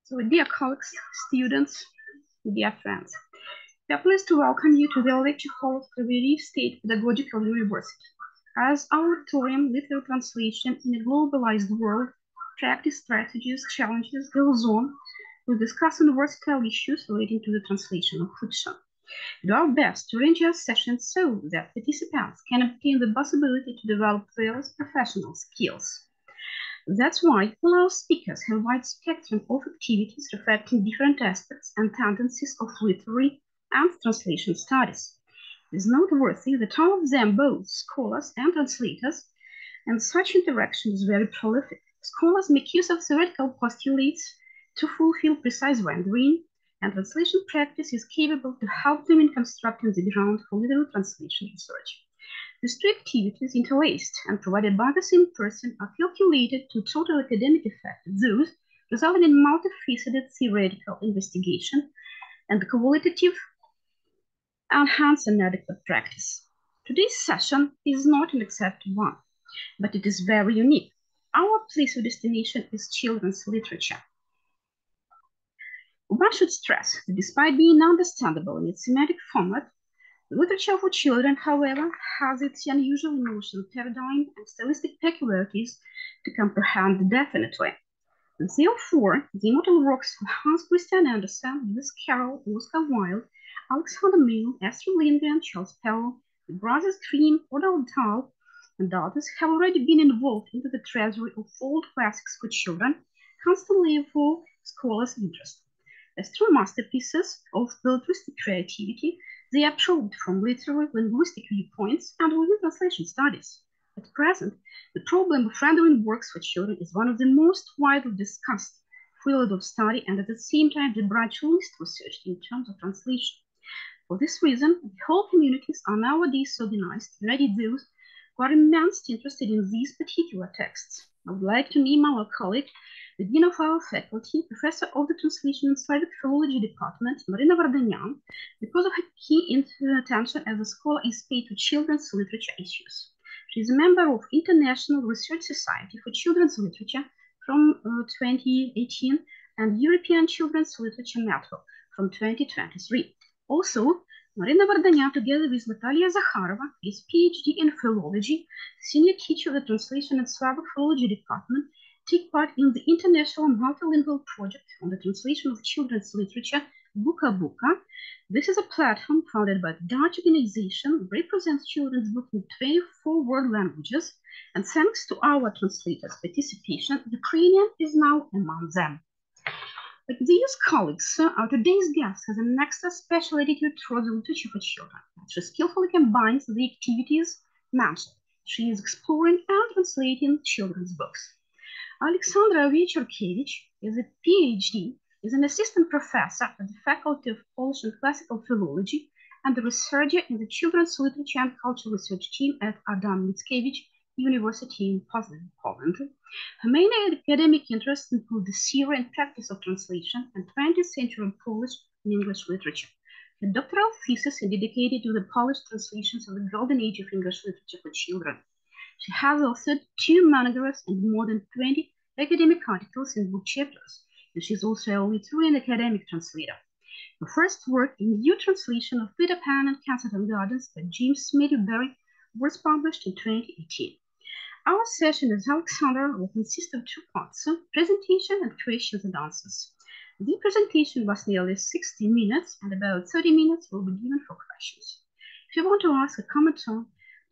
So, dear colleagues, students, dear friends, we are pleased to welcome you to the lecture hall of Kaveri State Pedagogical University. As our auditorium, literary translation in a globalized world, practice strategies, challenges goes on, we discuss university issues relating to the translation of fiction. We do our best to arrange our sessions so that participants can obtain the possibility to develop various professional skills. That's why all our speakers have a wide spectrum of activities reflecting different aspects and tendencies of literary and translation studies. It is noteworthy that all of them, both scholars and translators, and such interaction is very prolific. Scholars make use of theoretical postulates to fulfill precise rendering, and translation practice is capable to help them in constructing the ground for literary translation research. These two activities, interlaced and provided by the same person, are calculated to total academic effect, those resulting in multifaceted theoretical investigation and qualitative enhanced and adequate practice. Today's session is not an accepted one, but it is very unique. Our place of destination is children's literature. One should stress that despite being understandable in its semantic format, literature for children, however, has its unusual emotional paradigm and stylistic peculiarities to comprehend definitely. And therefore, the immortal works of Hans Christian Andersen, Lewis Carroll, Oscar Wilde, Alexander Milne, Astrid Lindgren, Charles Perrault, the Brothers Grimm, Roald Dahl, and others have already been involved into the treasury of old classics for children, constantly for scholars' interest. As true masterpieces of belletristic creativity, they are probed from literary linguistic viewpoints and within translation studies. At present, the problem of rendering works for children is one of the most widely discussed fields of study and at the same time the branch least researched in terms of translation. For this reason, the whole communities are nowadays organized to ready those who are immensely interested in these particular texts. I would like to name our colleague, the Dean of our faculty, Professor of the Translation and Slavic Philology Department, Marina Vardanyan, because of her key attention as a scholar is paid to children's literature issues. She is a member of International Research Society for Children's Literature from 2018 and European Children's Literature Network from 2023. Also, Marina Vardanyan, together with Natalia Zakharova, is PhD in Philology, senior teacher of the Translation and Slavic Philology Department, take part in the international multilingual project on the translation of children's literature, Buka Buka. This is a platform founded by the Dutch organization that represents children's books in 24 world languages, and thanks to our translators' participation, Ukrainian is now among them. Like these colleagues, our today's guest has an extra special attitude towards literature for children. She skillfully combines the activities mentioned. She is exploring and translating children's books. Alexandra Vєчоркевич is a PhD, is an assistant professor at the Faculty of Polish and Classical Philology and a researcher in the Children's Literature and Culture Research Team at Adama Mіцкевича University in Poznan, Poland. Her main academic interests include the theory and practice of translation and 20th century Polish and English literature. Her doctoral thesis is dedicated to the Polish translations of the Golden Age of English literature for children. She has authored 2 monographs and more than 20 academic articles in book chapters, and she's also a literary and academic translator. Her first work, a new translation of Peter Pan and Kensington Gardens by James Maybury, was published in 2018. Our session with Alexandra will consist of 2 parts, presentation and questions and answers. The presentation was nearly 60 minutes, and about 30 minutes will be given for questions. If you want to ask a comment,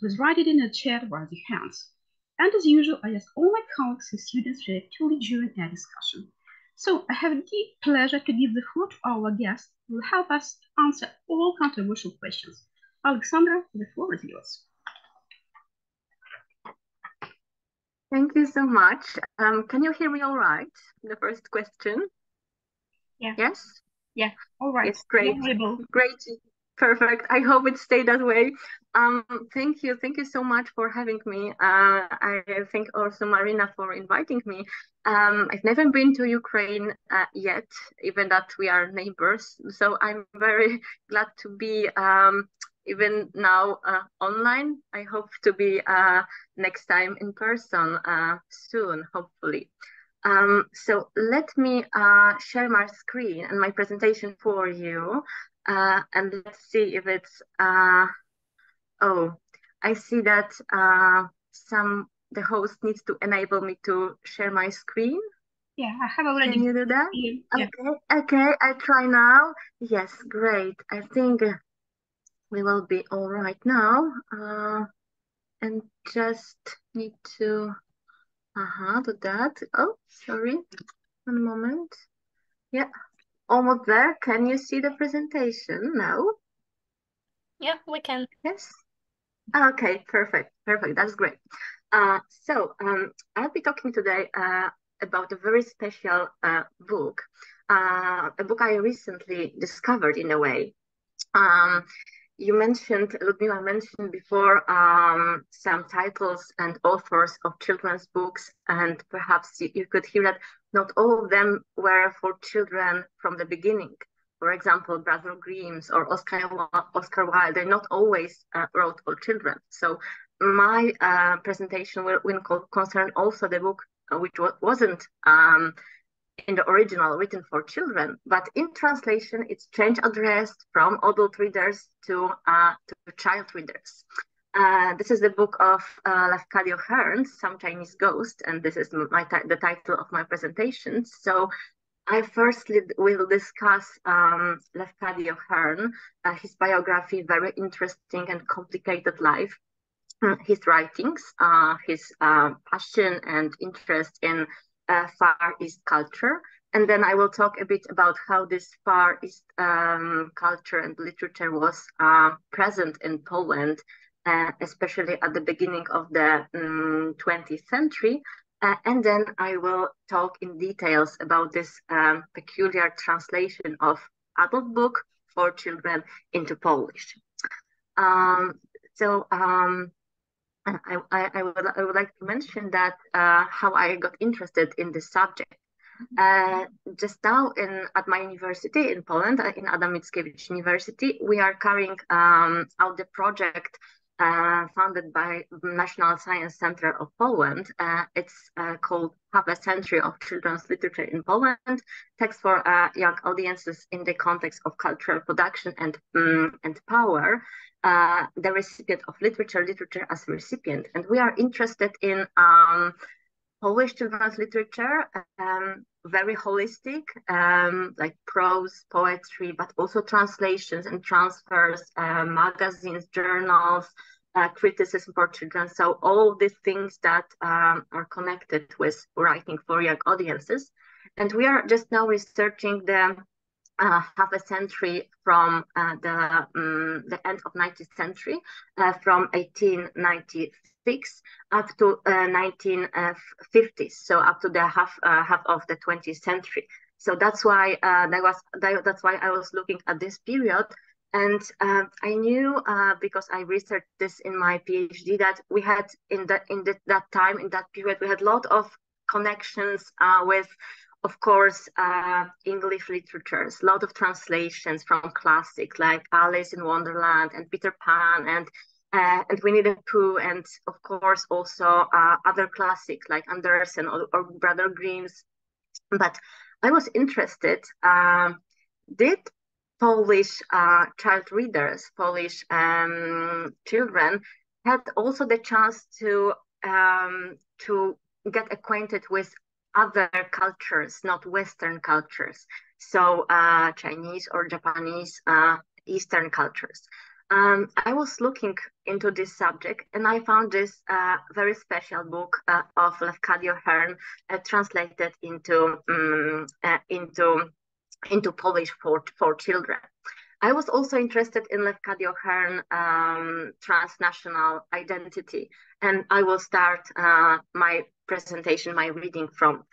please write it in the chat or raise your hands. And as usual, I ask all my colleagues and students to actively join our discussion. So I have a deep pleasure to give the floor to our guest who will help us answer all controversial questions. Alexandra, the floor is yours. Thank you so much. Can you hear me all right? The first question. Yeah. Yes? Yeah, all right. Yes, great. Great. Perfect. I hope it stayed that way. Thank you so much for having me. I thank also Marina for inviting me. I've never been to Ukraine yet, even that we are neighbors. So I'm very glad to be even now online. I hope to be next time in person soon, hopefully. So let me share my screen and my presentation for you. And let's see if it's, oh, I see that the host needs to enable me to share my screen. Yeah, I have already. Can you do that? Yeah. Okay, I try now. Yes, great. I think we will be all right now. And just need to, do that. Oh, sorry, 1 moment. Yeah, almost there. Can you see the presentation now? Yeah, we can. Yes. Okay, perfect. That's great. So I'll be talking today about a very special book, a book I recently discovered in a way. Ludmila mentioned before some titles and authors of children's books, and perhaps you could hear that not all of them were for children from the beginning. For example, Brother Grimm's or Oscar Wilde, they not always wrote for children. So my presentation will concern also the book which wasn't in the original written for children, but in translation it's changed addressed from adult readers to child readers. This is the book of Lafcadio Hearn, Some Chinese Ghosts, and this is the title of my presentation. So I firstly will discuss Lafcadio Hearn, his biography, very interesting and complicated life, his writings, his passion and interest in Far East culture. And then I will talk a bit about how this Far East culture and literature was present in Poland, especially at the beginning of the 20th century. And then I will talk in details about this peculiar translation of adult book for children into Polish. I would like to mention that how I got interested in this subject. Just now at my university in Poland, in Adama Mіцкевича University, we are carrying out the project funded by National Science Center of Poland. It's called Half a Century of Children's Literature in Poland, text for young audiences in the context of cultural production and power. The recipient of literature as a recipient. And we are interested in Polish children's literature, very holistic, like prose, poetry, but also translations and transfers, magazines, journals, criticism for children. So all these things that are connected with writing for young audiences. And we are just now researching the half a century from the end of 19th century, from 1896 up to 1950s, so up to the half of the 20th century. So that's why that's why I was looking at this period, and I knew because I researched this in my PhD that we had in that period we had a lot of connections with, of course, English literatures, a lot of translations from classics like Alice in Wonderland and Peter Pan and Winnie the Pooh, and of course also other classics like Andersen or Brother Grimm's. But I was interested, did Polish child readers, Polish children, had also the chance to get acquainted with other cultures, not Western cultures, so Chinese or Japanese Eastern cultures. I was looking into this subject and I found this very special book of Lafcadio Hearn translated into Polish for children. I was also interested in Lafcadio Hearn transnational identity, and I will start my presentation, my reading from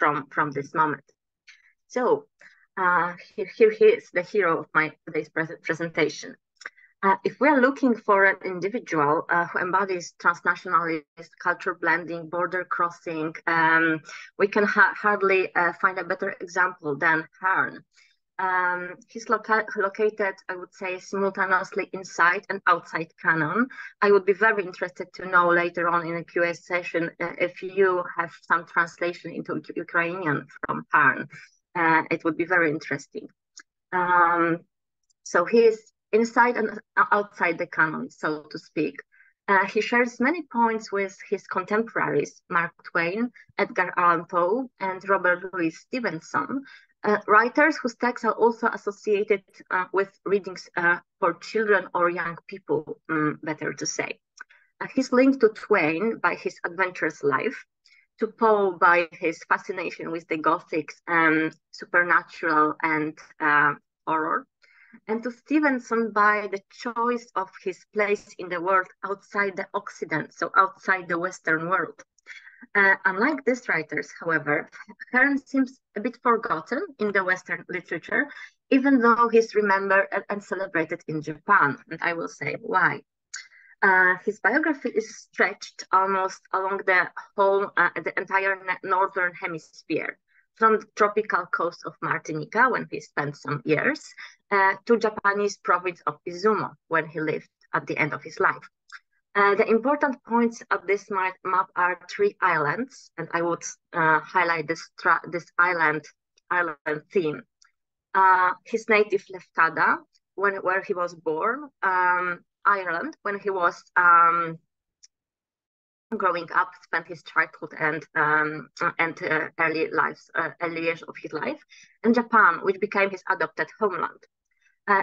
this moment. So here he is, the hero of my today's presentation. If we are looking for an individual who embodies transnationalist, culture blending, border crossing, we can hardly find a better example than Hearn. He's located, I would say, simultaneously inside and outside canon. I would be very interested to know later on in a Q&A session if you have some translation into Ukrainian from Hearn. It would be very interesting. So he is inside and outside the canon, so to speak. He shares many points with his contemporaries, Mark Twain, Edgar Allan Poe, and Robert Louis Stevenson, writers whose texts are also associated with readings for children or young people, better to say. He's linked to Twain by his adventurous life, to Poe by his fascination with the Gothic, supernatural, and horror, and to Stevenson by the choice of his place in the world outside the Occident, so outside the Western world. Unlike these writers, however, Hearn seems a bit forgotten in the Western literature, even though he's remembered and celebrated in Japan, and I will say why. His biography is stretched almost along the whole, the entire northern hemisphere, from the tropical coast of Martinica, when he spent some years, to Japanese province of Izumo, when he lived at the end of his life. The important points of this map are 3 islands, and I would highlight this island theme. His native Lafcadio, where he was born, Ireland, when he was growing up, spent his childhood and early years of his life, and Japan, which became his adopted homeland.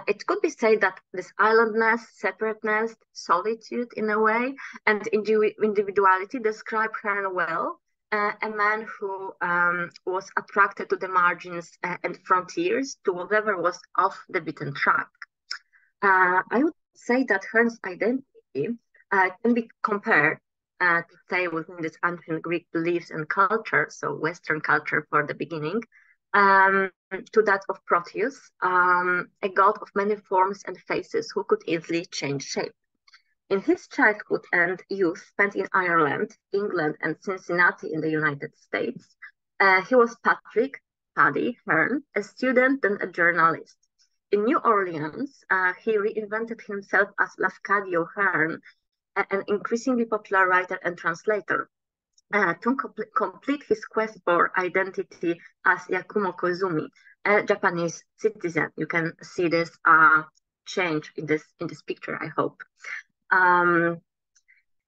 It could be said that this islandness, separateness, solitude in a way, and individuality describe Hearn well, a man who was attracted to the margins and frontiers, to whatever was off the beaten track. I would say that Hearn's identity can be compared to stay within this ancient Greek beliefs and culture, so Western culture for the beginning, to that of Proteus, a god of many forms and faces who could easily change shape. In his childhood and youth spent in Ireland, England, and Cincinnati in the United States, he was Paddy Hearn, a student and a journalist. In New Orleans, he reinvented himself as Lafcadio Hearn, an increasingly popular writer and translator, to complete his quest for identity as Yakumo Kozumi, a Japanese citizen. You can see this change in this picture, I hope.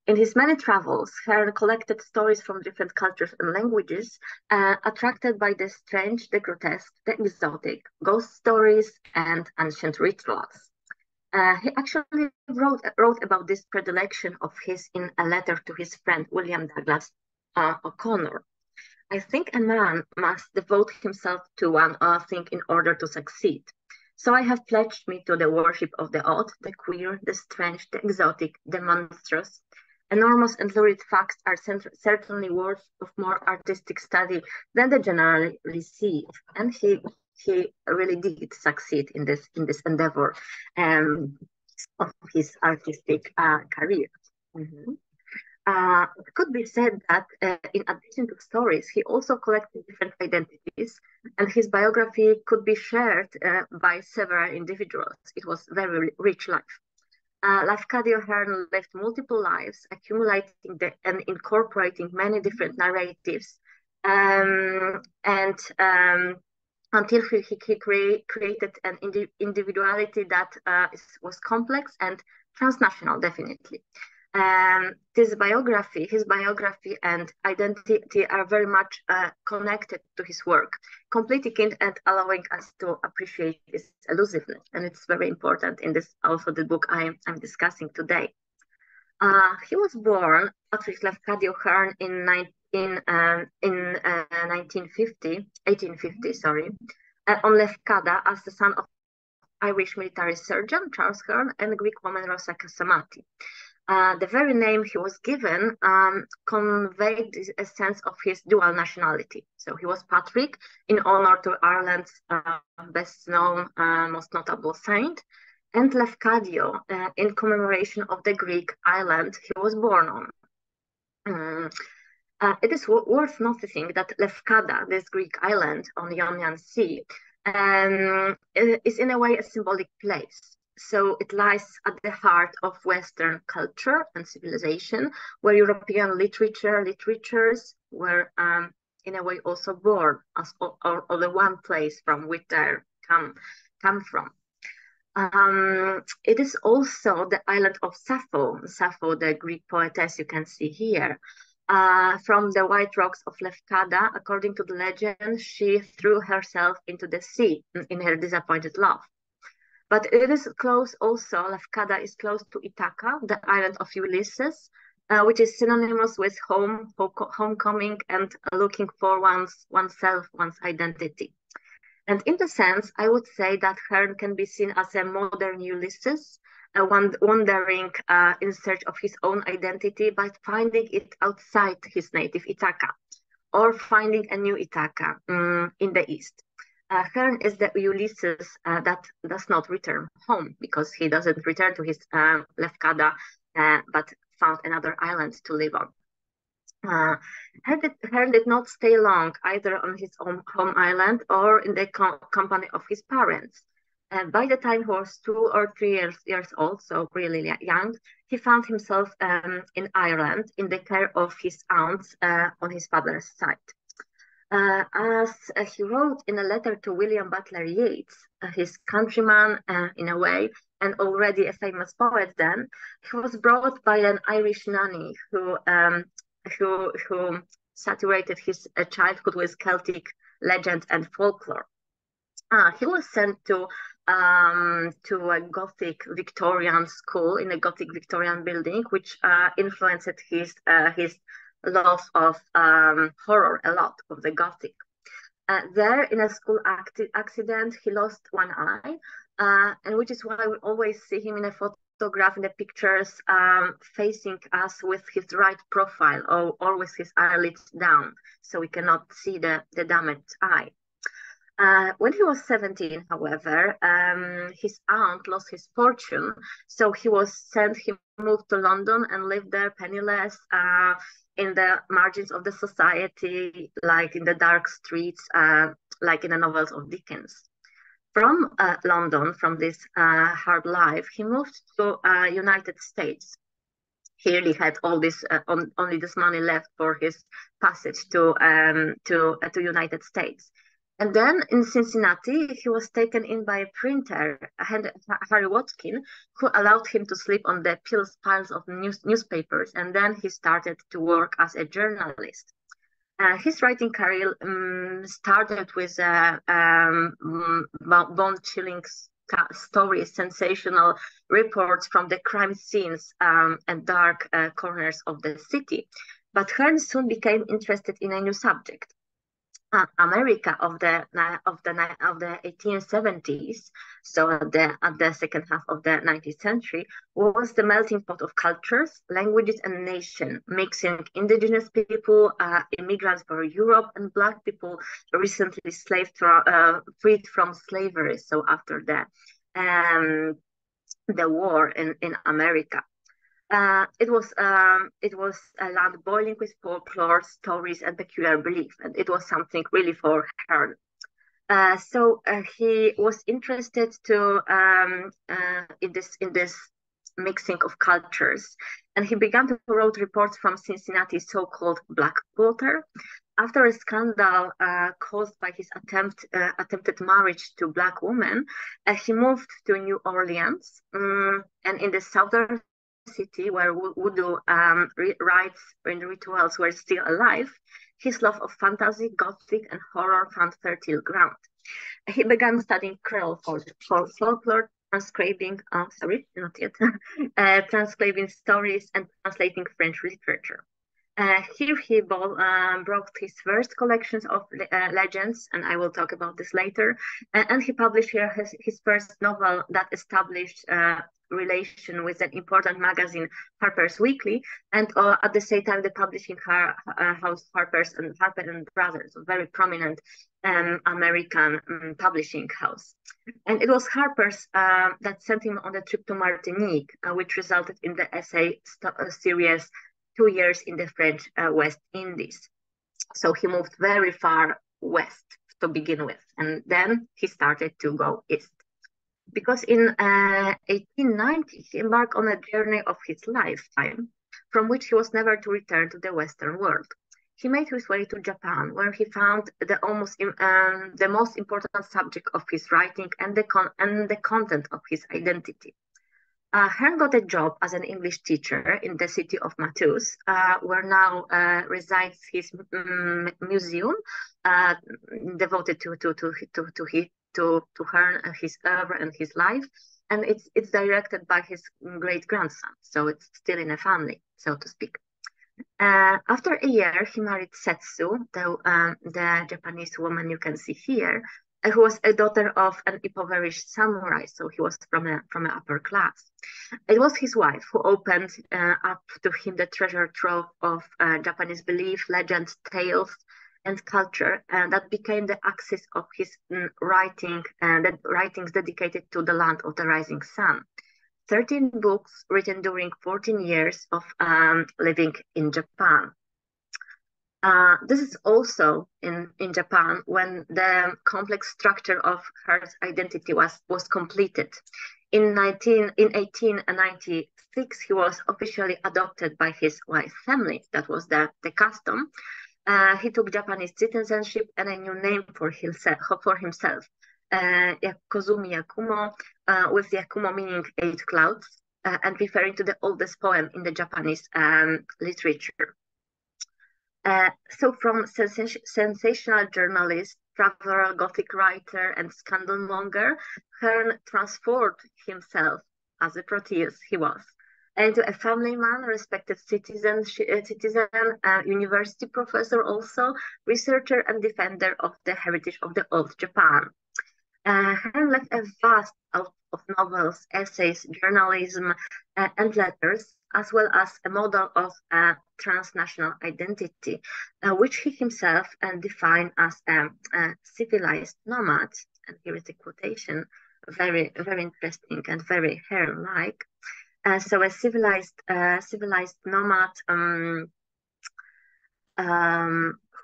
In his many travels, Hearn collected stories from different cultures and languages, attracted by the strange, the grotesque, the exotic, ghost stories, and ancient rituals. He actually wrote about this predilection of his in a letter to his friend William Douglas O'Connor. I think a man must devote himself to one thing in order to succeed. So I have pledged me to the worship of the odd, the queer, the strange, the exotic, the monstrous. Enormous and lurid facts are certainly worth of more artistic study than they generally receive. And he really did succeed in this endeavor of his artistic career. It could be said that in addition to stories, he also collected different identities, and his biography could be shared by several individuals. It was a very rich life. Lafcadio Hearn lived multiple lives, accumulating and incorporating many different narratives, until he created an individuality that was complex and transnational, definitely. His biography and identity are very much connected to his work, completing it and allowing us to appreciate his elusiveness. And it's very important in this, also the book I'm discussing today. He was born, Patrick Lafcadio Hearn, in 1850, on Lefkada, as the son of Irish military surgeon Charles Hearn and Greek woman Rosa Casamati. The very name he was given conveyed a sense of his dual nationality. So he was Patrick in honor to Ireland's best known, most notable saint, and Lafcadio in commemoration of the Greek island he was born on. It is worth noticing that Lefkada, this Greek island on the Ionian Sea, is in a way a symbolic place. So it lies at the heart of Western culture and civilization, where European literatures were in a way also born as or the one place from which they come from. It is also the island of Sappho, the Greek poetess you can see here. From the white rocks of Lefkada, according to the legend, she threw herself into the sea in her disappointed love. But it is close also, Lefkada is close to Ithaca, the island of Ulysses, which is synonymous with homecoming, and looking for oneself, one's identity. And in the sense, I would say that Hearn can be seen as a modern Ulysses, wandering in search of his own identity, but finding it outside his native Ithaca, or finding a new Ithaca in the east. Hearn is the Ulysses that does not return home, because he doesn't return to his Lefkada, but found another island to live on. Hearn did not stay long either on his own home island or in the company of his parents. By the time he was 2 or 3 years old, so really young, he found himself in Ireland in the care of his aunts on his father's side. As he wrote in a letter to William Butler Yeats, his countryman in a way, and already a famous poet then, he was brought by an Irish nanny who saturated his childhood with Celtic legend and folklore. He was sent to a Gothic Victorian school in a Gothic Victorian building, which influenced his love of horror a lot, of the Gothic. There, in a school accident, he lost one eye, and which is why we always see him in a photograph, in the pictures, facing us with his right profile, or with his eyelids down, so we cannot see the damaged eye. When he was 17, however, his aunt lost his fortune, so he moved to London and lived there penniless, in the margins of the society, like in the dark streets, like in the novels of Dickens. From London, from this hard life, he moved to United States. He really had all this, only this money left for his passage to United States. And then in Cincinnati, he was taken in by a printer, Harry Watkin, who allowed him to sleep on the piles of newspapers. And then he started to work as a journalist. His writing career started with bone-chilling stories, sensational reports from the crime scenes and dark corners of the city. But Hearn soon became interested in a new subject. America of the 1870s, so at the second half of the 19th century, was the melting pot of cultures, languages, and nation, mixing indigenous people, immigrants from Europe, and Black people recently freed from slavery. So after the war in America. It was a land boiling with folklore, stories, and peculiar belief, and it was something really for Hearn. So he was interested in this mixing of cultures, and he began to write reports from Cincinnati's so-called Blackwater. After a scandal caused by his attempted marriage to Black woman, he moved to New Orleans, and in the southern city where voodoo rites and rituals were still alive, his love of fantasy, gothic, and horror found fertile ground. He began studying Creole for folklore, transcribing stories and translating French literature. Here he brought his first collections of legends, and I will talk about this later, and he published here his first novel that established relation with an important magazine, Harper's Weekly, and at the same time the publishing house Harper and Brothers, a very prominent American publishing house. And it was Harper's that sent him on a trip to Martinique, which resulted in the essay series 2 years in the French West Indies. So he moved very far west to begin with, and then he started to go east. Because in 1890, he embarked on a journey of his lifetime, from which he was never to return to the Western world. He made his way to Japan, where he found the most important subject of his writing and the content of his identity. Hearn got a job as an English teacher in the city of Matus, where now resides his museum devoted to Hearn, his oeuvre and his life, and it's directed by his great-grandson, so it's still in a family, so to speak. After a year, he married Setsu, the Japanese woman you can see here, who was a daughter of an impoverished samurai, so he was from an upper class. It was his wife who opened up to him the treasure trove of Japanese belief, legends, tales, and culture, and that became the axis of his writings dedicated to the land of the rising sun. 13 books written during 14 years of living in Japan. This is also in Japan when the complex structure of her identity was completed. In 1896, he was officially adopted by his wife's family. That was the custom. He took Japanese citizenship and a new name for himself, Kozumi Yakumo, with Yakumo meaning 8 clouds, and referring to the oldest poem in the Japanese literature. So from sensational journalist, traveler, Gothic writer, and scandalmonger, Hearn transformed himself, as a Proteus he was, into a family man, respected citizen, university professor also, researcher and defender of the heritage of the old Japan. Hearn left a vast out of novels, essays, journalism, and letters, as well as a model of transnational identity, which he himself defined as a civilized nomad. And here is a quotation, very, very interesting and very Hearn-like. So a civilized nomad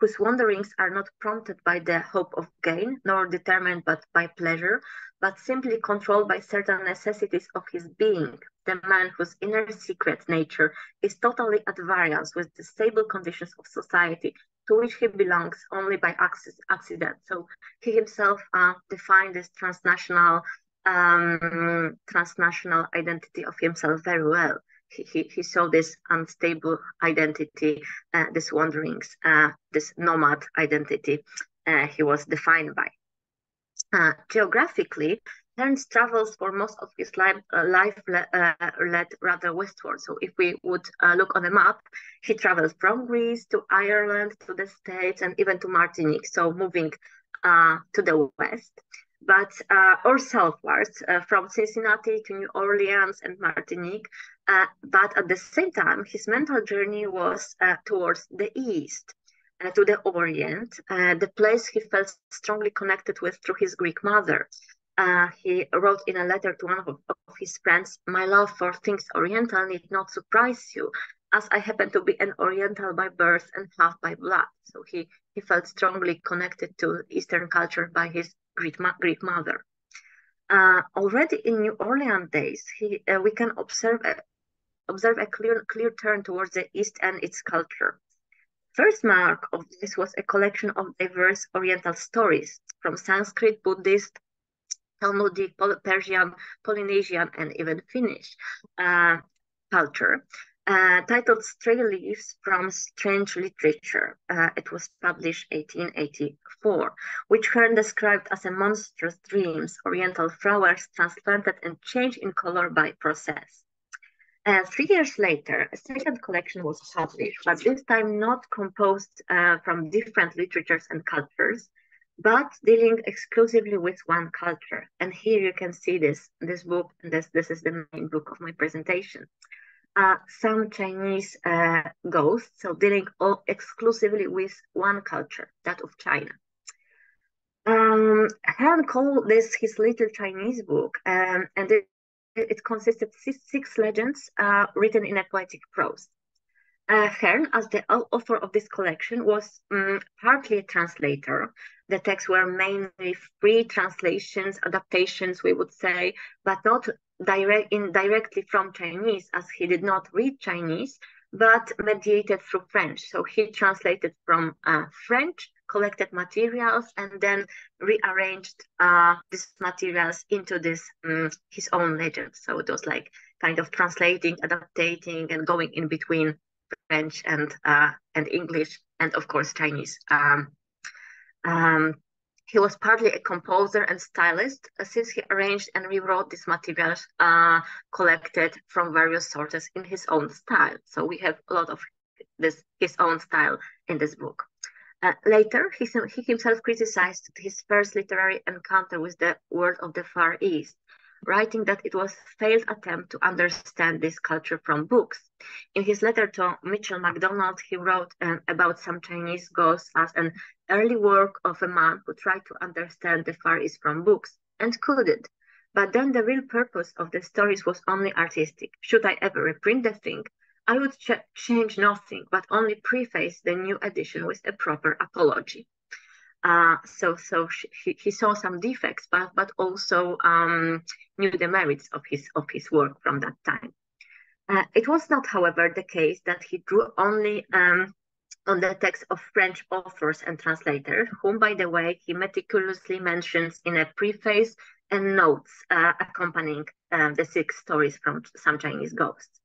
whose wanderings are not prompted by the hope of gain, nor determined by pleasure, but simply controlled by certain necessities of his being, the man whose inner secret nature is totally at variance with the stable conditions of society to which he belongs only by accident. So he himself defined this transnational identity of himself very well. He saw this unstable identity, this wanderings, this nomad identity he was defined by. Geographically, Hearn's travels for most of his life led rather westward. So if we would look on a map, he traveled from Greece to Ireland, to the States, and even to Martinique, so moving to the west. But or southwards from Cincinnati to New Orleans and Martinique. But at the same time, his mental journey was towards the east, to the Orient, the place he felt strongly connected with through his Greek mother. He wrote in a letter to one of his friends, "My love for things Oriental need not surprise you, as I happen to be an Oriental by birth and half by blood." So he felt strongly connected to Eastern culture by his Greek mother. Already in New Orleans days, we can observe a clear turn towards the East and its culture. First mark of this was a collection of diverse Oriental stories from Sanskrit, Buddhist, Talmudic, Persian, Polynesian, and even Finnish culture, titled Stray Leaves from Strange Literature. It was published 1884, which Hearn described as a monstrous dreams, Oriental flowers transplanted and changed in color by process. 3 years later, a second collection was published, but this time not composed from different literatures and cultures, but dealing exclusively with one culture. And here you can see this book, and this is the main book of my presentation. Some Chinese ghosts, so dealing exclusively with one culture, that of China. Hearn called this his little Chinese book, and it consisted of six legends written in a poetic prose. Hearn, as the author of this collection, was partly a translator. The texts were mainly free translations, adaptations, we would say, but not directly from Chinese, as he did not read Chinese, but mediated through French. So he translated from French, collected materials, and then rearranged these materials into this his own legend. So it was like kind of translating, adapting, and going in between French and English, and of course Chinese. He was partly a composer and stylist, since he arranged and rewrote these materials collected from various sources in his own style. So we have a lot of his own style in this book. Later, he himself criticized his first literary encounter with the world of the Far East, writing that it was a failed attempt to understand this culture from books. In his letter to Mitchell MacDonald, he wrote about Some Chinese Ghosts as an early work of a man who tried to understand the Far East from books, and couldn't. But then the real purpose of the stories was only artistic. Should I ever reprint the thing, I would change nothing, but only preface the new edition with a proper apology. So he saw some defects, but also knew the merits of his work from that time. It was not, however, the case that he drew only on the text of French authors and translators, whom, by the way, he meticulously mentions in a preface and notes accompanying the 6 stories from Some Chinese Ghosts.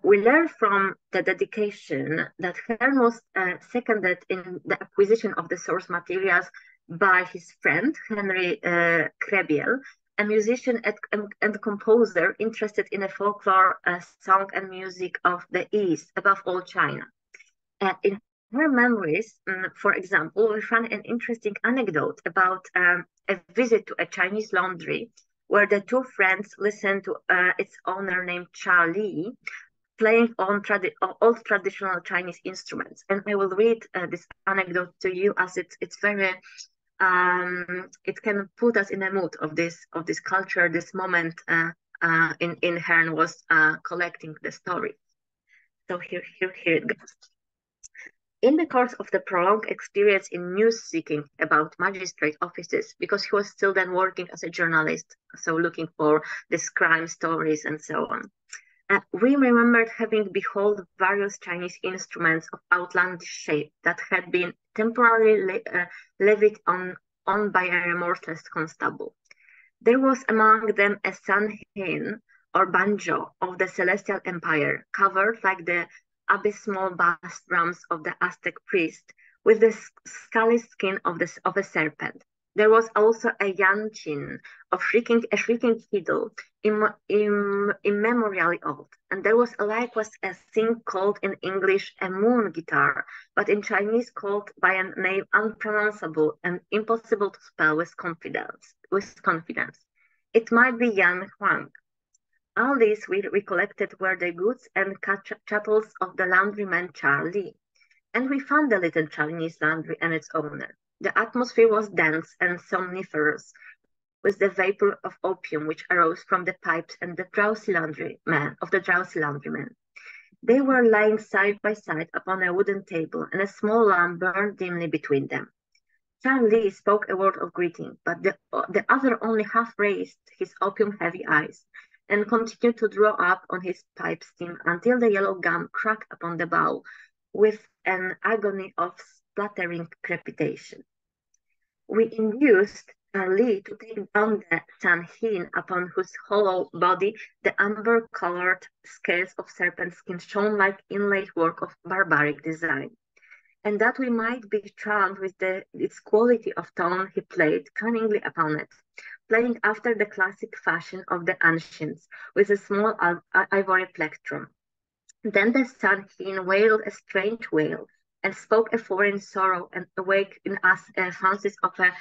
We learn from the dedication that Hearn was seconded in the acquisition of the source materials by his friend, Henry Krebiel, a musician and composer interested in a folklore song and music of the East, above all China. In her memories, for example, we find an interesting anecdote about a visit to a Chinese laundry, where the 2 friends listened to its owner named Charlie, playing on old traditional Chinese instruments. And I will read this anecdote to you, as it's very, it can put us in a mood of this culture, this moment in Hearn was collecting the story. So here it goes. In the course of the prolonged experience in news-seeking about magistrate offices, because he was still then working as a journalist, so looking for these crime stories and so on, we remembered having beheld various Chinese instruments of outlandish shape that had been temporarily levied on by a remorseless constable. There was among them a sanhin, or banjo, of the Celestial Empire, covered like the abysmal bass drums of the Aztec priest, with the scaly skin of a serpent. There was also a yanchin, a shrieking fiddle, immemorially old, and there was likewise a thing called in English a moon guitar, but in Chinese called by a name unpronounceable and impossible to spell with confidence. It might be Yan Huang. All these we recollected were the goods and chattels of the laundryman Charlie, and we found the little Chinese laundry and its owner. The atmosphere was dense and somniferous, with the vapor of opium which arose from the pipes and the drowsy laundryman. They were lying side by side upon a wooden table, and a small lamp burned dimly between them. Charlie spoke a word of greeting, but the other only half raised his opium-heavy eyes, and continued to draw up on his pipe stem until the yellow gum cracked upon the bowl with an agony of splattering crepitation. We induced Charlie to take down the sanhin, upon whose hollow body the amber-colored scales of serpent skin shone like inlaid work of barbaric design. And that we might be charmed with its quality of tone, he played cunningly upon it, playing after the classic fashion of the ancients, with a small ivory plectrum. Then the sanhin wailed a strange wail, and spoke a foreign sorrow and awake in us fancies of a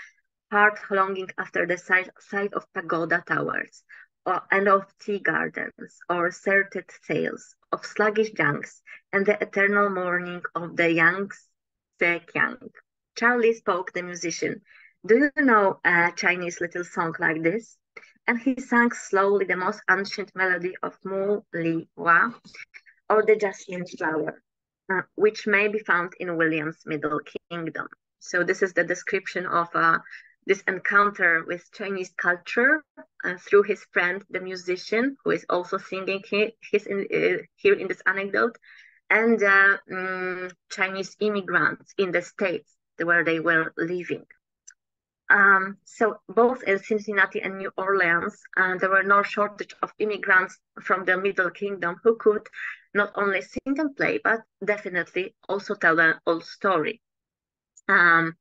heart longing after the sight of pagoda towers, and of tea gardens, or certed sails, of sluggish junks, and the eternal mourning of the Yangtze-Kiang. Charlie spoke, the musician. Do you know a Chinese little song like this? And he sang slowly the most ancient melody of Mu Li Hua, or the jasmine flower, which may be found in William's Middle Kingdom. So this is the description of this encounter with Chinese culture through his friend, the musician, who is also singing here in this anecdote, and Chinese immigrants in the States where they were living. So both in Cincinnati and New Orleans, there were no shortage of immigrants from the Middle Kingdom who could not only sing and play, but definitely also tell an old story. And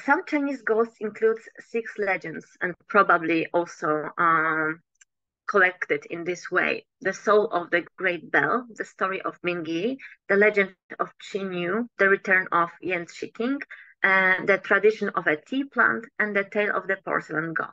Some Chinese Ghosts includes 6 legends, and probably also collected in this way: the soul of the great bell, the story of Mingyi, the legend of Qinyu, the return of Yan Shiking, the tradition of a tea plant, and the tale of the porcelain god.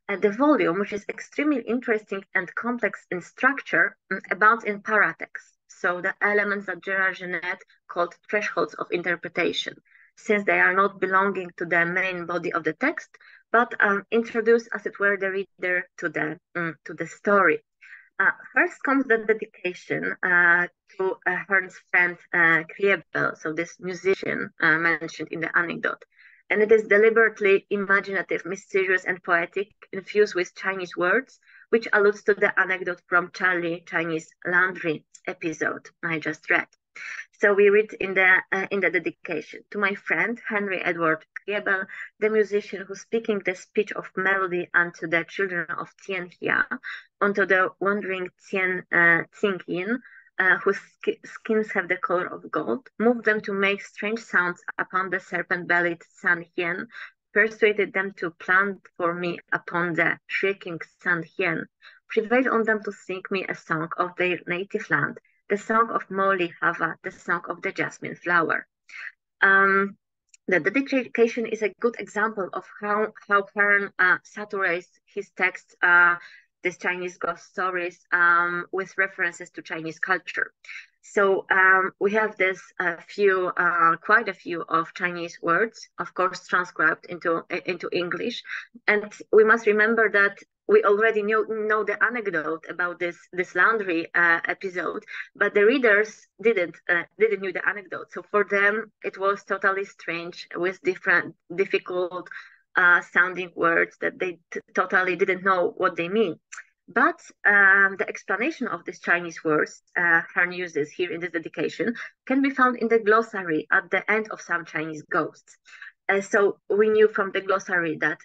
The volume, which is extremely interesting and complex in structure, abounds in paratext, so the elements that Gerard Genet called thresholds of interpretation, since they are not belonging to the main body of the text, but introduce, as it were, the reader to the story. First comes the dedication to Hearn's friend Kriebel, so this musician mentioned in the anecdote. And it is deliberately imaginative, mysterious, and poetic, infused with Chinese words, which alludes to the anecdote from Charlie Chinese Laundry episode I just read. So we read in the dedication: to my friend Henry Edward Kriebel, the musician who speaking the speech of melody unto the children of Tianhia, unto the wandering Tsingyin, whose skins have the color of gold, moved them to make strange sounds upon the serpent-bellied San Hien, persuaded them to plant for me upon the shrieking San Hien, prevailed on them to sing me a song of their native land, the song of Moli Hava, the song of the jasmine flower. The dedication is a good example of how Hearn saturates his text, these Chinese ghost stories, with references to Chinese culture. So we have this quite a few of Chinese words, of course, transcribed into English, and we must remember that we already know the anecdote about this laundry episode, but the readers didn't know the anecdote. So for them, it was totally strange with different difficult sounding words that they totally didn't know what they mean. But the explanation of these Chinese words Hearn uses here in this dedication can be found in the glossary at the end of Some Chinese Ghosts. So we knew from the glossary that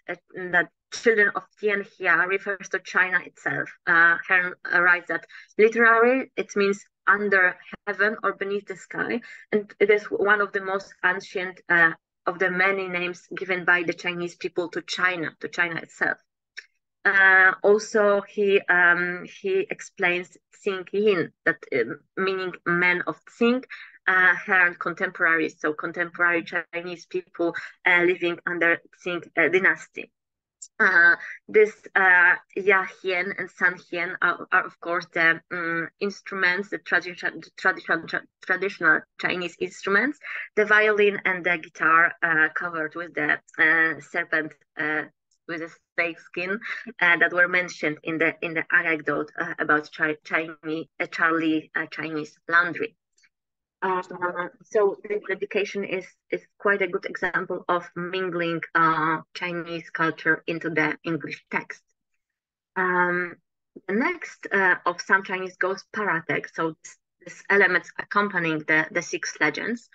children of Tianhia refers to China itself. Hearn writes that literally it means under heaven or beneath the sky, and it is one of the most ancient of the many names given by the Chinese people to China itself. Also, he explains Tsing Yin, that meaning men of Tsing, Hearn contemporaries, so contemporary Chinese people living under Tsing dynasty. This Ya Hien and San Hien are of course the instruments, the traditional Chinese instruments, the violin and the guitar covered with the serpent with a snake skin that were mentioned in the anecdote about Charlie Chinese Laundry. So this dedication is quite a good example of mingling Chinese culture into the English text. The next of Some Chinese Ghosts paratext, so this elements accompanying the 6 legends,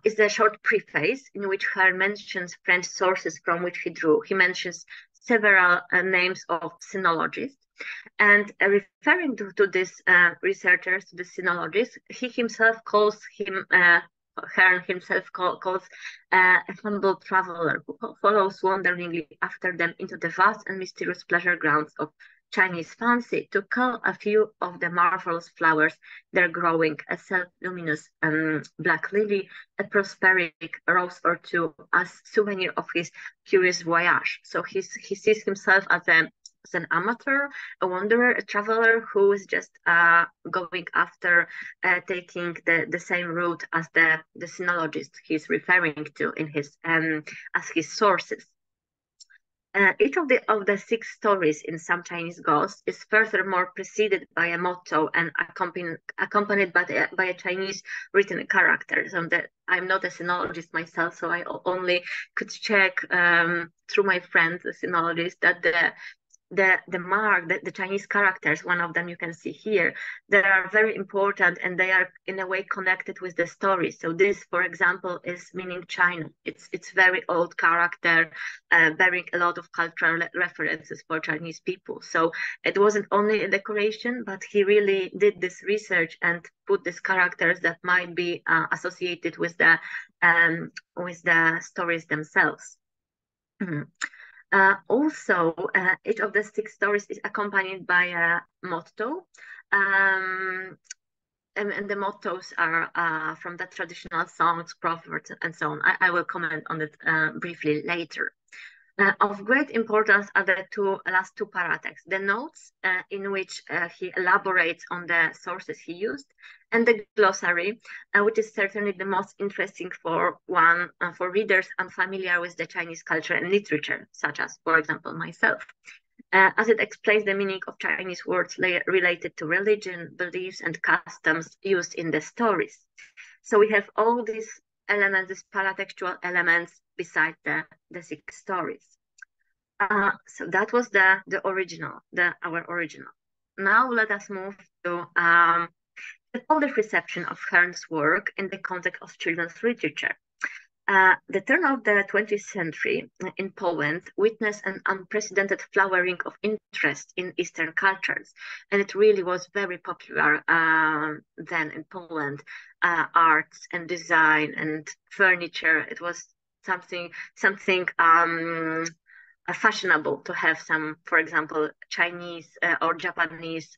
is the short preface in which Hearn mentions French sources from which he drew. He mentions several names of sinologists, and referring to these researchers, to the sinologists, he himself calls Hearn himself calls a humble traveler who follows wanderingly after them into the vast and mysterious pleasure grounds of Chinese fancy to cull a few of the marvelous flowers they're growing, a self-luminous black lily, a prosperic rose or two, as souvenir of his curious voyage. So he sees himself as an amateur, a wanderer, a traveler who is just going after taking the same route as the sinologist he's referring to in his as his sources. Each of the 6 stories in Some Chinese Ghosts is furthermore preceded by a motto and accompanied by a Chinese written character. So that I'm not a sinologist myself, so I only could check through my friends, the sinologists, that the Chinese characters, one of them you can see here, they are very important and they are in a way connected with the story. So this, for example, is meaning China. It's very old character, bearing a lot of cultural references for Chinese people. So it wasn't only a decoration, but he really did this research and put these characters that might be associated with the stories themselves. Also, each of the 6 stories is accompanied by a motto, and the mottos are from the traditional songs, proverbs, and so on. I will comment on it briefly later. Of great importance are the last two paratexts, the notes in which he elaborates on the sources he used, and the glossary, which is certainly the most interesting for readers unfamiliar with the Chinese culture and literature, such as, for example, myself, as it explains the meaning of Chinese words related to religion, beliefs, and customs used in the stories. So we have all these elements, these paratextual elements, beside the 6 stories. So that was our original. Now let us move to the Polish reception of Hearn's work in the context of children's literature. The turn of the 20th century in Poland witnessed an unprecedented flowering of interest in Eastern cultures, and it really was very popular then in Poland. Arts and design and furniture, it was something fashionable to have some, for example, Chinese or Japanese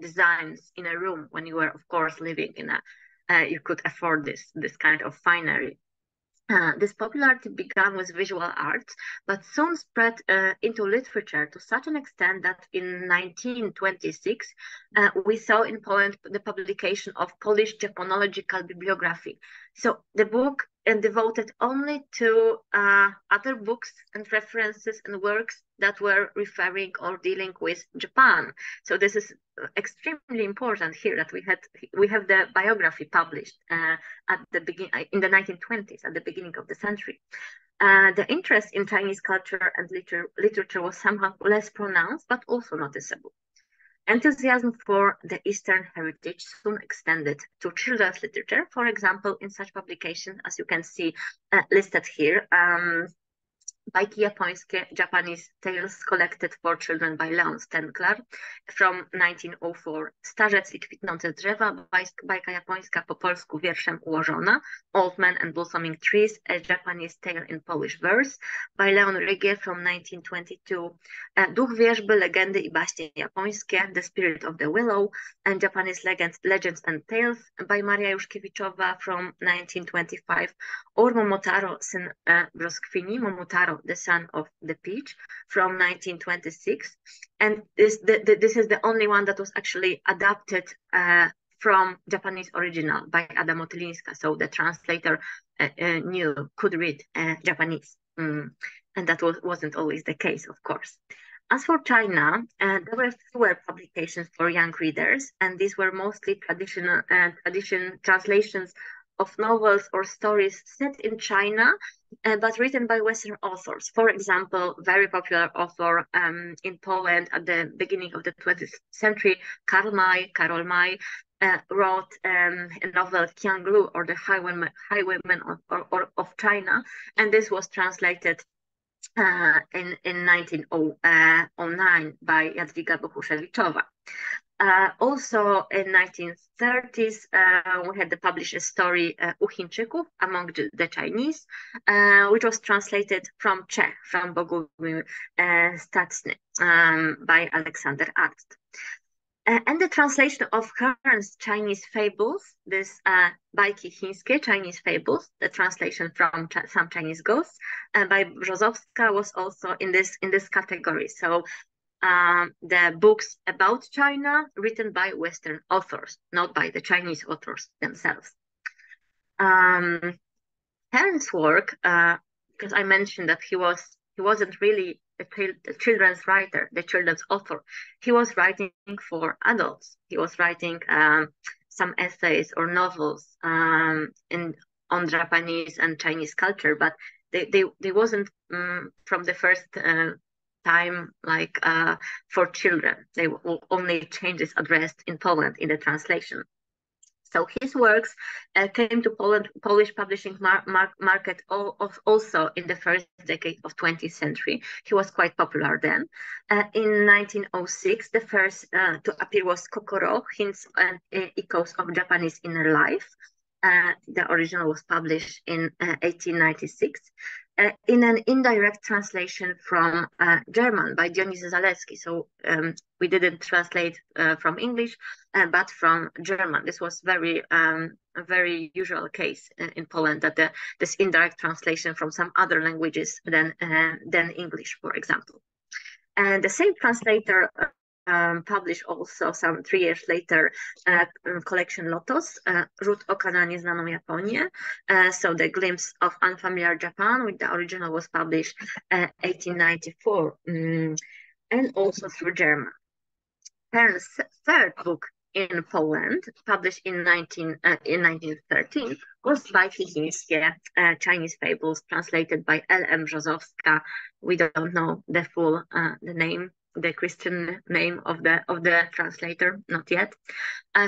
designs in a room when you were, of course, living in you could afford this kind of finery. This popularity began with visual arts, but soon spread into literature to such an extent that in 1926, we saw in Poland the publication of Polish Japanological Bibliography. So the book devoted only to other books and references and works that were referring or dealing with Japan. So this is extremely important here that we have the biography published at the beginning in the 1920s, at the beginning of the century. The interest in Chinese culture and literature was somehow less pronounced, but also noticeable. Enthusiasm for the Eastern heritage soon extended to children's literature, for example, in such publications as you can see listed here. Bajki japońskie, Japanese Tales Collected for Children by Leon Stenklar from 1904. Starzec i kwitnące drzewa, bajka japońska po polsku wierszem ułożona. Old Men and Blossoming Trees, a Japanese Tale in Polish Verse by Leon Rygiel from 1922. Duch wierzby, legendy i baśnie japońskie, The Spirit of the Willow, and Japanese Legends and Tales by Maria Juszkiewiczowa from 1925. Or Momotaro, syn brzoskwini, Momotaro, the son of the peach, from 1926. And this is the only one that was actually adapted from Japanese original by Adama Motlińska. So the translator could read Japanese. And that wasn't always the case, of course. As for China, there were fewer publications for young readers, and these were mostly traditional translations of novels or stories set in China, but written by Western authors. For example, very popular author in Poland at the beginning of the 20th century, Karol May, wrote a novel Qianglu, or the Highwaymen of China, and this was translated in 1909 by Jadwiga Bohuszewiczowa. Also in 1930s, we had the published story U Chińczyków among the Chinese, which was translated from Czech, from Bogumił Stacny, by Alexander Arzt. And the translation of Hearn's Chinese fables, this bajki chińskie, Chinese fables, the translation from Some Chinese Ghosts, by Brzozowska was also in this category. So the books about China written by Western authors, not by the Chinese authors themselves. Hearn's work, because I mentioned that he wasn't really a children's writer, the children's author. He was writing for adults. He was writing some essays or novels on Japanese and Chinese culture, but they wasn't from the first time like for children. They were only changes addressed in Poland in the translation. So his works came to Polish publishing market also in the first decade of 20th century. He was quite popular then. In 1906, the first to appear was Kokoro, Hints and Echoes of Japanese Inner Life. The original was published in 1896 in an indirect translation from German by Dionysy Zaleski. So we didn't translate from English, but from German. This was a very usual case in Poland, that this indirect translation from some other languages than English, for example. And the same translator published also some 3 years later collection Lotos, Rzut oka na nieznaną Japonię, so the glimpse of unfamiliar Japan, with the original was published 1894, and also through German. Hearn's third book in Poland, published in 1913, was Bajki chińskie, Chinese fables, translated by L.M. Brzozowska. We don't know the full the name, the Christian name of the translator, not yet,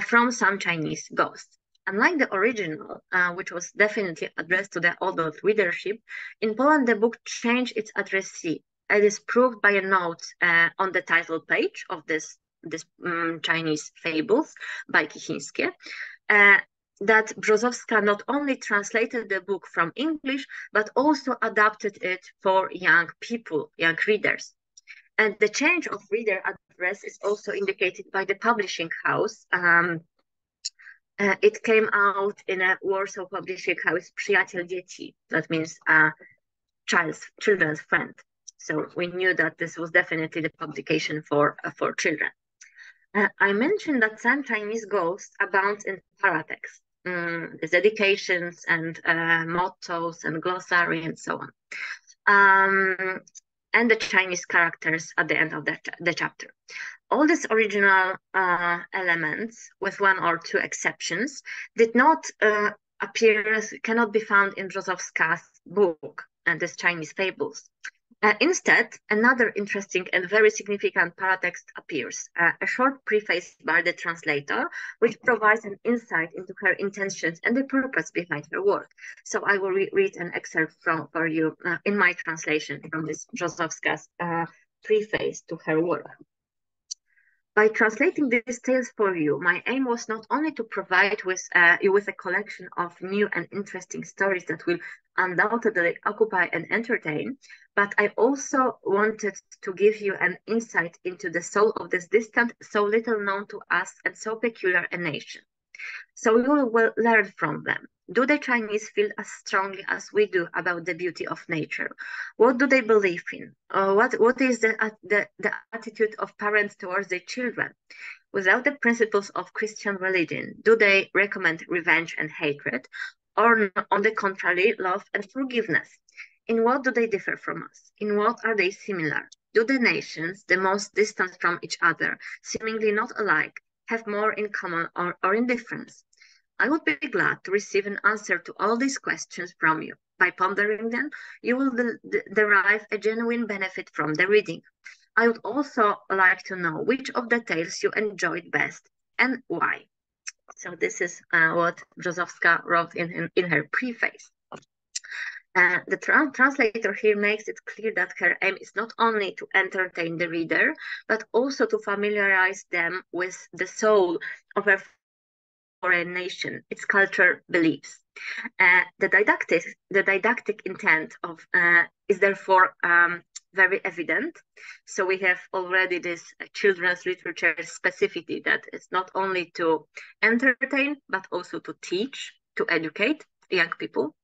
from Some Chinese Ghosts. Unlike the original, which was definitely addressed to the adult readership, in Poland the book changed its addressee. It is proved by a note on the title page of this Chinese fables, Bajki chińskie, that Brzozowska not only translated the book from English, but also adapted it for young people, young readers. And the change of reader address is also indicated by the publishing house. It came out in a Warsaw publishing house, Przyjaciel Dzieci. That means children's friend. So we knew that this was definitely the publication for children. I mentioned that Some Chinese Ghosts abounds in paratext, the dedications and mottos and glossary and so on. And the Chinese characters at the end of the chapter. All these original elements, with 1 or 2 exceptions, did not appear, cannot be found in Brzozowska's book, and this Chinese fables. Instead, another interesting and very significant paratext appears, a short preface by the translator, which provides an insight into her intentions and the purpose behind her work. So I will read an excerpt for you in my translation from this Brzozowska's preface to her work. By translating these tales for you, my aim was not only to provide you with a collection of new and interesting stories that will undoubtedly occupy and entertain, but I also wanted to give you an insight into the soul of this distant, so little known to us, and so peculiar a nation. So you will learn from them. Do the Chinese feel as strongly as we do about the beauty of nature? What do they believe in? What is the attitude of parents towards their children? Without the principles of Christian religion, do they recommend revenge and hatred? Or on the contrary, love and forgiveness? In what do they differ from us? In what are they similar? Do the nations, the most distant from each other, seemingly not alike, have more in common or in difference? I would be glad to receive an answer to all these questions from you. By pondering them, you will derive a genuine benefit from the reading. I would also like to know which of the tales you enjoyed best and why. So this is what Brzozowska wrote in her preface. The translator here makes it clear that her aim is not only to entertain the reader, but also to familiarize them with the soul of her foreign nation, its culture, beliefs. The didactic intent of is therefore very evident. So we have already this children's literature specificity that is not only to entertain, but also to teach, to educate young people.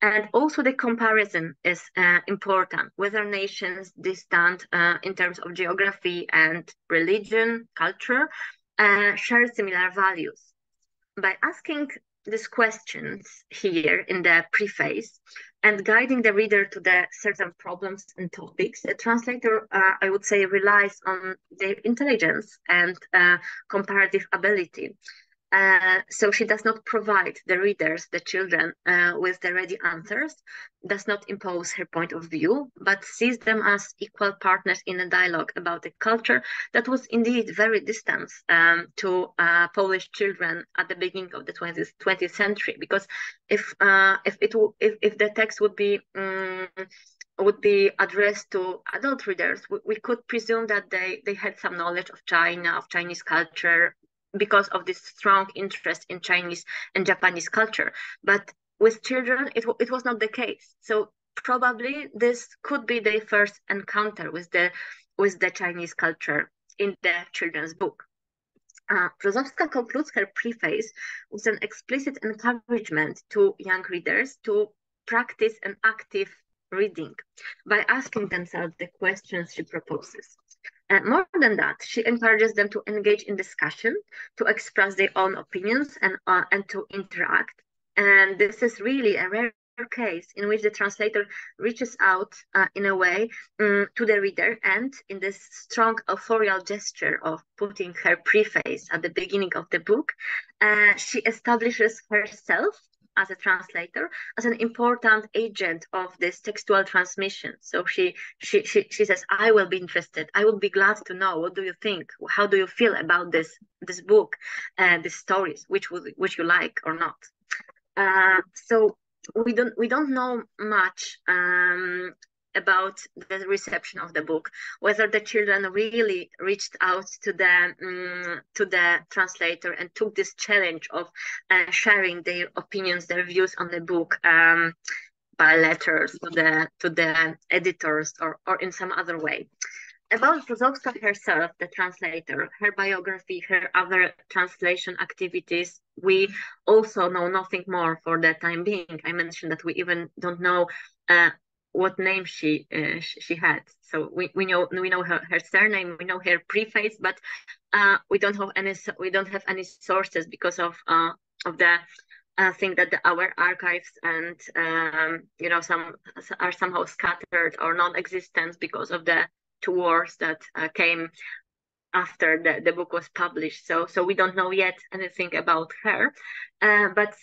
And also the comparison is important, whether nations distant in terms of geography and religion, culture, share similar values. By asking these questions here in the preface and guiding the reader to the certain problems and topics, the translator, I would say, relies on their intelligence and comparative ability. So she does not provide the readers, the children, with the ready answers, does not impose her point of view, but sees them as equal partners in a dialogue about a culture that was indeed very distant to Polish children at the beginning of the 20th century. Because if the text would be addressed to adult readers, we could presume that they had some knowledge of China, of Chinese culture, because of this strong interest in Chinese and Japanese culture. But with children, it was not the case. So probably this could be their first encounter with the Chinese culture in the children's book. Brzozowska concludes her preface with an explicit encouragement to young readers to practice an active reading by asking themselves the questions she proposes. More than that, she encourages them to engage in discussion, to express their own opinions and to interact. And this is really a rare case in which the translator reaches out in a way to the reader, and in this strong authorial gesture of putting her preface at the beginning of the book, she establishes herself as a translator, as an important agent of this textual transmission. So she says, I will be interested. I would be glad to know, what do you think? How do you feel about this book, these stories, which you like or not? So we don't know much about the reception of the book, whether the children really reached out to the translator and took this challenge of sharing their opinions, their views on the book by letters to the editors or in some other way. About Brzozowska herself, the translator, her biography, her other translation activities, we also know nothing more for the time being. I mentioned that we even don't know what name she had. So we know her surname, we know her preface, but we don't have any sources because of the thing that our archives and some are somehow scattered or non-existent because of the 2 wars that came after the book was published. So we don't know yet anything about her, but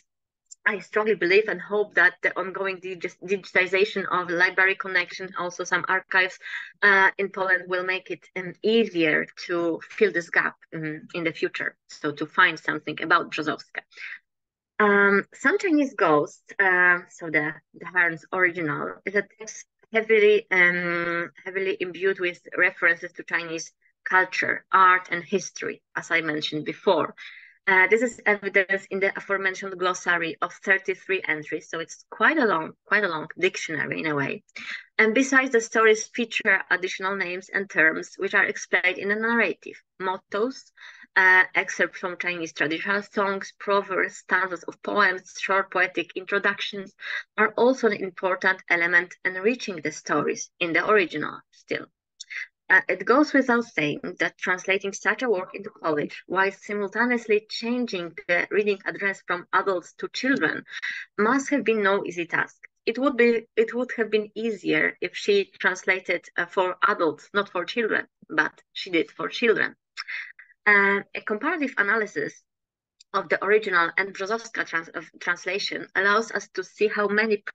I strongly believe and hope that the ongoing digitization of library connection, also some archives in Poland, will make it easier to fill this gap in the future. So to find something about Brzozowska. Some Chinese Ghosts, so the Hearn's original, is a text heavily imbued with references to Chinese culture, art, and history, as I mentioned before. This is evidenced in the aforementioned glossary of 33 entries, so it's quite a long dictionary in a way. And besides, the stories feature additional names and terms which are explained in a narrative. Mottos, excerpts from Chinese traditional songs, proverbs, stanzas of poems, short poetic introductions are also an important element enriching the stories in the original still. It goes without saying that translating such a work into Polish while simultaneously changing the reading address from adults to children must have been no easy task. It would have been easier if she translated for adults, not for children, but she did for children. A comparative analysis of the original and Brzozowska translation allows us to see how many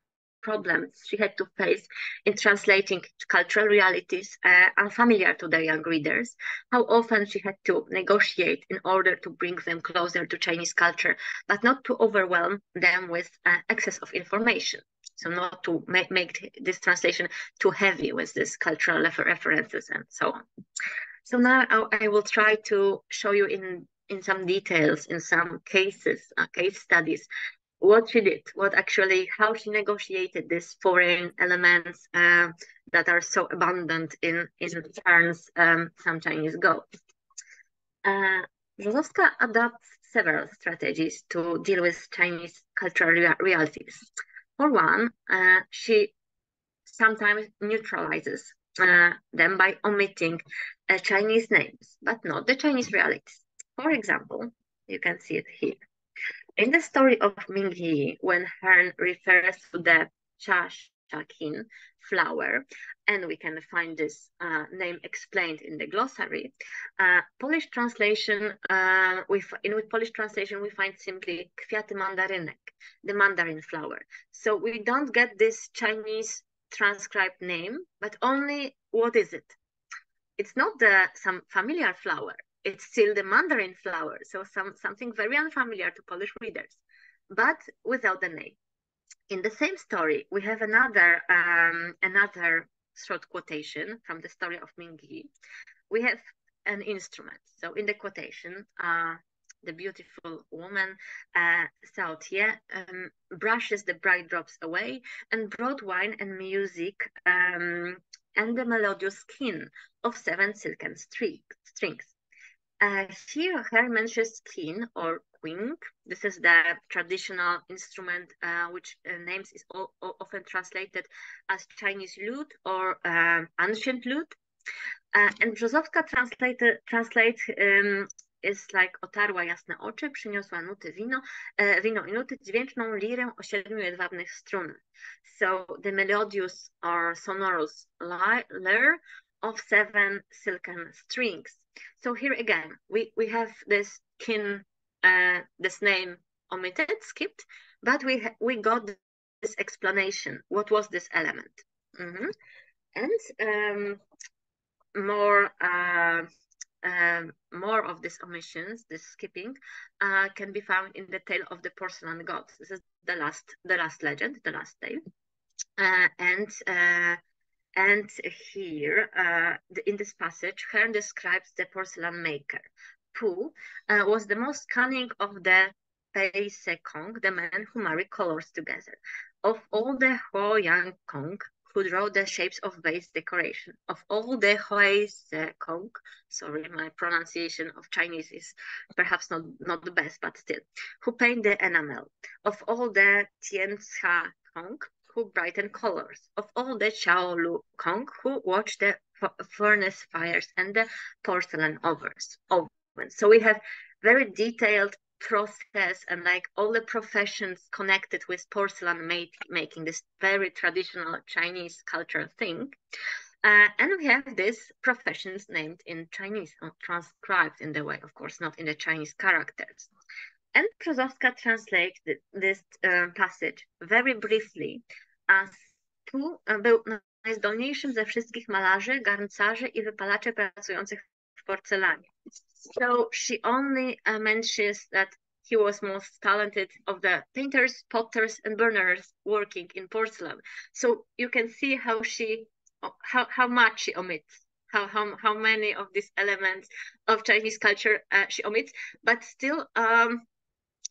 problems she had to face in translating cultural realities unfamiliar to the young readers, how often she had to negotiate in order to bring them closer to Chinese culture, but not to overwhelm them with excess of information. So not to make this translation too heavy with this cultural references and so on. So now I will try to show you in some details, in some cases, case studies, what she did, how she negotiated these foreign elements that are so abundant in Hearn's Some Chinese Ghosts. Brzozowska adopts several strategies to deal with Chinese cultural realities. For one, she sometimes neutralizes them by omitting Chinese names, but not the Chinese realities. For example, you can see it here. In the story of Mingyi, when Hearn refers to the Cha-Cha-Kin flower, and we can find this name explained in the glossary, Polish translation, with Polish translation, we find simply kwiaty mandarynek, the mandarin flower. So we don't get this Chinese transcribed name, but only what is it? It's not some familiar flower. It's still the mandarin flower, so something very unfamiliar to Polish readers, but without the name. In the same story, we have another short quotation from the story of Mingyi. We have an instrument. So in the quotation, the beautiful woman, Cao Tie, brushes the bright drops away and brought wine and music and the melodious skin of 7 silken strings. Here, Hearn mentions skin or queen. This is the traditional instrument which names is often translated as Chinese lute or ancient lute. And Brzozowska translates is like otarła jasne oczy, przyniosła nuty wino i nuty, dźwięczną lirę o 7 jedwabnych strunach. So the melodious or sonorous lyre of 7 silken strings. So here again, we have this this name omitted, skipped, but we got this explanation. What was this element? And more of these omissions, this skipping, can be found in the tale of the porcelain gods. This is the last legend, the last tale, and here, in this passage, Hearn describes the porcelain maker, who was the most cunning of the Pei Se Kong, the men who marry colors together. Of all the Huo Yang Kong, who draw the shapes of vase decoration. Of all the Hui Se Kong, sorry, my pronunciation of Chinese is perhaps not the best, but still, who paint the enamel. Of all the Tian Cha Kong, who brighten colors. Of all the Xiao Lu Kong, who watch the furnace fires and the porcelain ovens. So we have very detailed process and like all the professions connected with porcelain making, this very traditional Chinese cultural thing. And we have these professions named in Chinese, transcribed in the way, of course, not in the Chinese characters. And Brzozowska translates this passage very briefly as tu był najzdolniejszym ze wszystkich malarzy, garncarzy i wypalaczy pracujących w porcelanie. So she only mentions that he was most talented of the painters, potters, and burners working in porcelain. So you can see how much she omits, how many of these elements of Chinese culture she omits, but still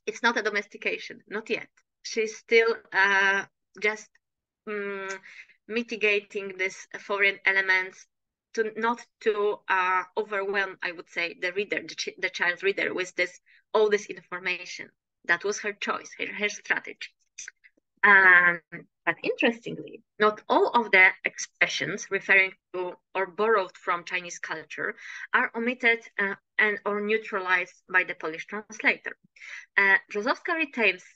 it's not a domestication, not yet. She's still just mitigating these foreign elements not to overwhelm, I would say, the reader, the child reader, with all this information. That was her choice, her strategy. But interestingly, not all of the expressions referring to or borrowed from Chinese culture are omitted or neutralized by the Polish translator. Brzozowska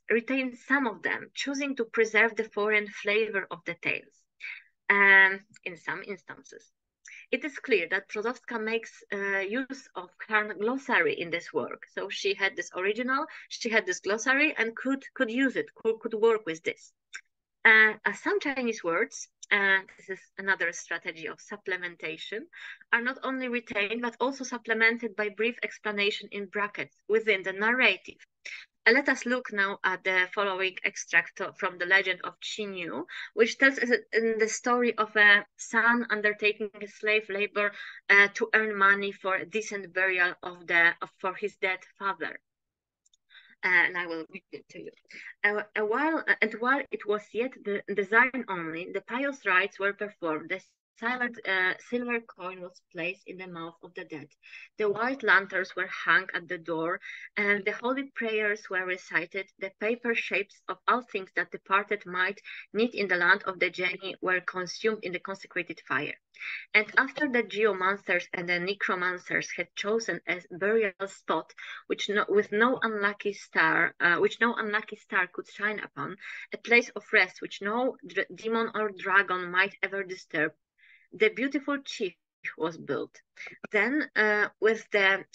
retains some of them, choosing to preserve the foreign flavor of the tales in some instances. It is clear that Brzozowska makes use of Hearn glossary in this work. So she had this original, she had this glossary, and could use it, could work with this. Some Chinese words, this is another strategy of supplementation, are not only retained, but also supplemented by brief explanation in brackets within the narrative. let us look now at the following extract from the legend of Chinyu, which tells us the story of a son undertaking slave labor to earn money for a decent burial for his dead father. And I will read it to you. While it was yet the design only, the pious rites were performed. The silver coin was placed in the mouth of the dead. The white lanterns were hung at the door, and the holy prayers were recited. The paper shapes of all things that departed might need in the land of the genie were consumed in the consecrated fire. And after the geomancers and the necromancers had chosen a burial spot which no unlucky star could shine upon, a place of rest which no demon or dragon might ever disturb, the beautiful chief was built. Then was the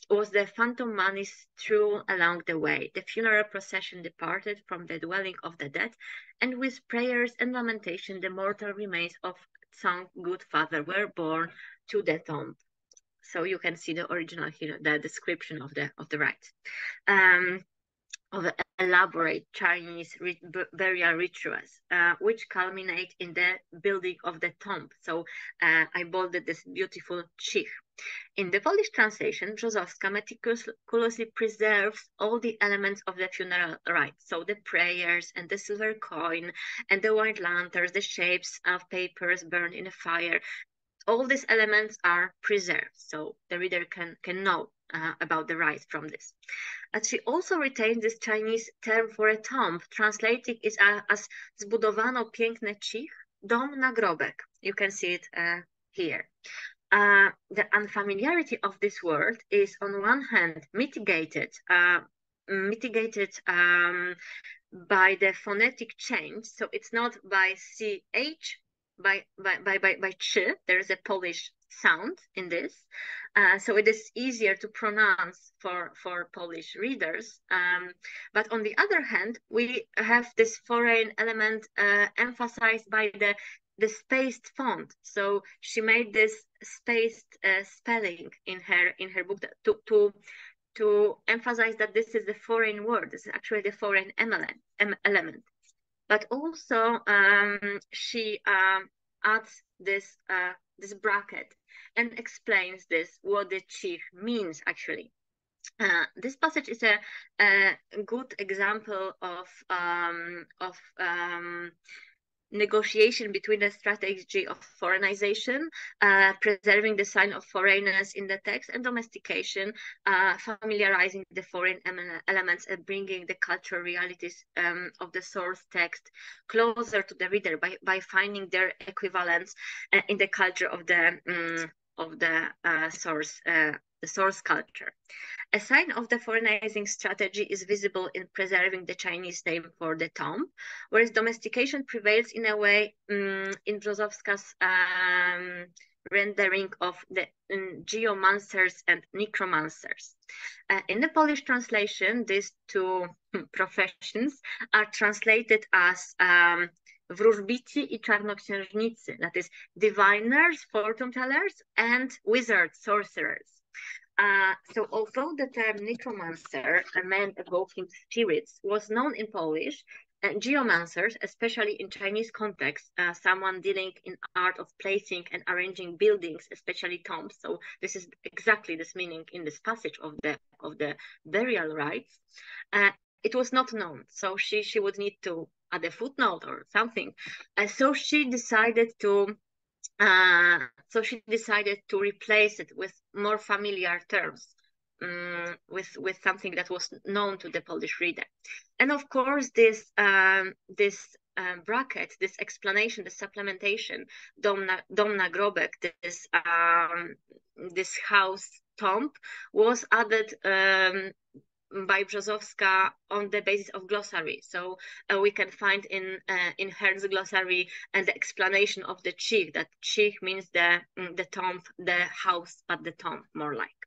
phantom money strewn along the way. The funeral procession departed from the dwelling of the dead, and with prayers and lamentation the mortal remains of some good father were borne to the tomb. So you can see the original here, the description of the rites. Of elaborate Chinese burial rituals, which culminate in the building of the tomb. So I bolded this beautiful chich. In the Polish translation, Brzozowska meticulously preserves all the elements of the funeral rites. So the prayers and the silver coin and the white lanterns, the shapes of papers burned in a fire. All these elements are preserved, so the reader can know about the rites from this. And she also retains this Chinese term for a tomb, translating it as zbudowano piękne cich, dom nagrobek. You can see it here. The unfamiliarity of this word is on one hand mitigated by the phonetic change. So it's not by ch, by ch. There is a Polish sound in this, so it is easier to pronounce for Polish readers. But on the other hand, we have this foreign element emphasized by the spaced font. So she made this spaced spelling in her book to emphasize that this is the foreign word. This is actually the foreign element. But also she adds this bracket and explains what the chich means actually. This passage is a good example of negotiation between the strategy of foreignization, preserving the sign of foreigners in the text, and domestication, familiarizing the foreign elements and bringing the cultural realities of the source text closer to the reader by finding their equivalents in the culture of the source culture. A sign of the foreignizing strategy is visible in preserving the Chinese name for the tomb, whereas domestication prevails in a way in Brzozowska's rendering of the geomancers and necromancers. In the Polish translation, these two professions are translated as wróżbici I czarnoksiężnicy, that is diviners, fortune tellers, and wizards, sorcerers. So although the term necromancer, a man evoking spirits, was known in Polish, geomancers, especially in Chinese context, someone dealing in art of placing and arranging buildings, especially tombs. So this is exactly this meaning in this passage of the burial rites. It was not known, so she would need to add a footnote or something. So she decided to replace it with more familiar terms, with something that was known to the Polish reader. And of course, this bracket, this explanation, the supplementation, dom nagrobek, this house tomb, was added by Brzozowska on the basis of glossary. So we can find in Hearn's glossary and the explanation of the chich, that chich means the tomb, the house, but the tomb more like.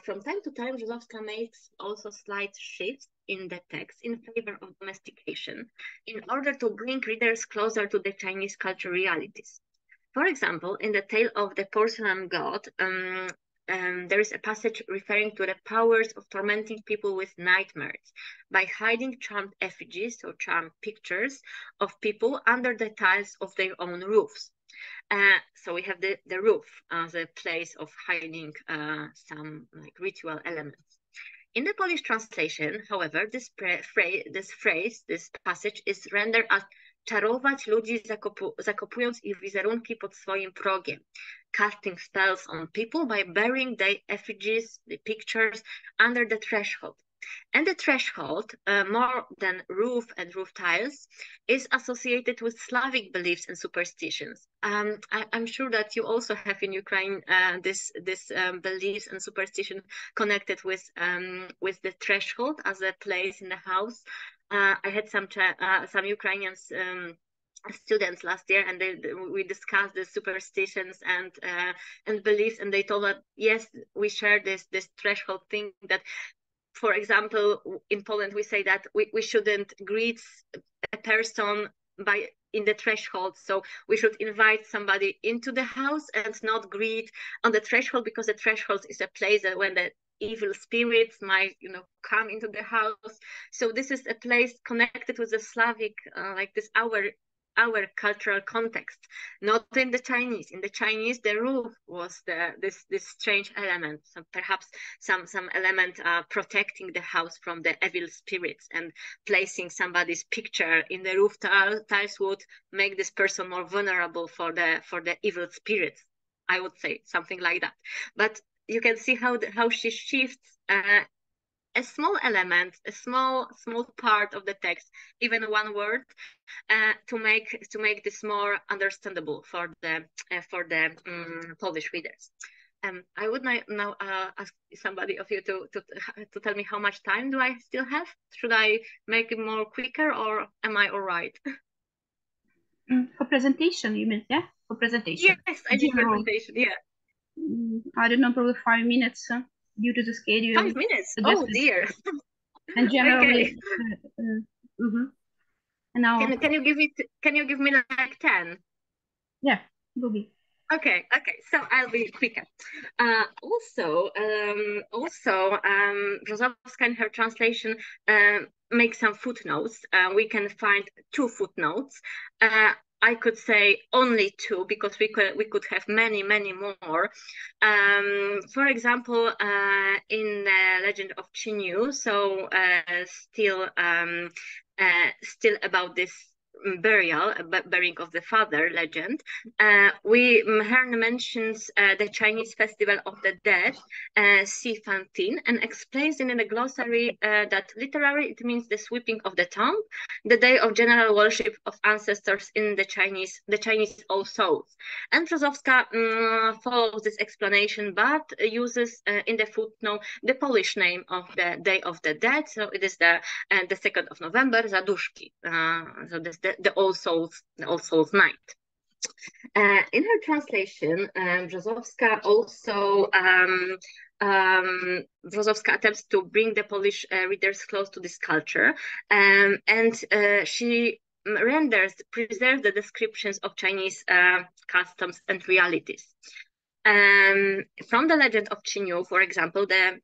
From time to time, Brzozowska makes also slight shifts in the text in favor of domestication in order to bring readers closer to the Chinese cultural realities. For example, in the tale of the porcelain god, there is a passage referring to the powers of tormenting people with nightmares by hiding charmed effigies, so charmed pictures of people under the tiles of their own roofs. So we have the roof as a place of hiding some like ritual elements. In the Polish translation, however, this passage is rendered as czarować ludzi zakopując ich wizerunki pod swoim progiem, casting spells on people by burying their effigies, the pictures, under the threshold. And the threshold, more than roof and roof tiles, is associated with Slavic beliefs and superstitions. I'm sure that you also have in Ukraine this beliefs and superstition connected with the threshold as a place in the house. I had some Ukrainian students last year, and we discussed the superstitions and beliefs, and they told us, yes, we share this threshold thing that. For example, in Poland, we say that we shouldn't greet a person in the threshold. So we should invite somebody into the house and not greet on the threshold, because the threshold is a place that when the evil spirits might, come into the house. So this is a place connected with the Slavic, like this our cultural context, not in the Chinese. In the Chinese, the roof was this strange element, so perhaps some element protecting the house from the evil spirits, and placing somebody's picture in the roof tiles would make this person more vulnerable for the evil spirits. I would say something like that. But you can see how she shifts a small element, a small part of the text, even one word, to make this more understandable for the Polish readers. I would now ask somebody of you to tell me how much time do I still have? Should I make it more quicker, or am I all right? For presentation, you mean? Yeah, for presentation. Yes, I did presentation. Yeah. I don't know, probably 5 minutes. Due to the schedule. 5 minutes. Oh dear. And generally, okay. And now, can you give me like 10? Yeah, will be. Okay. So I'll be quicker. Also, Brzozowska in her translation makes some footnotes. We can find 2 footnotes. I could say only 2, because we could have many more. For example, in the Legend of Chinyu, so still about this burying of the father legend, Hearn mentions the Chinese festival of the dead, Sifantin, and explains in the glossary that literally it means the sweeping of the tomb, the day of general worship of ancestors in the Chinese All Souls. And Brzozowska follows this explanation, but uses in the footnote the Polish name of the Day of the Dead. So it is the 2nd of November, Zaduszki. So this the All Souls Night. In her translation, Brzozowska also attempts to bring the Polish readers close to this culture, and she preserves the descriptions of Chinese customs and realities. From the Legend of Chinyu, for example, the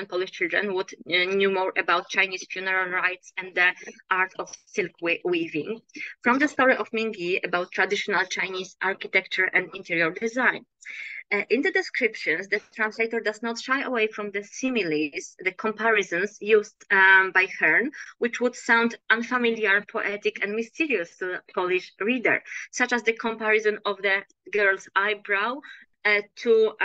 Polish children knew more about Chinese funeral rites and the art of silk weaving. From the story of Mingyi, about traditional Chinese architecture and interior design. In the descriptions, the translator does not shy away from the similes, the comparisons used by Hearn, which would sound unfamiliar, poetic, and mysterious to the Polish reader, such as the comparison of the girl's eyebrow to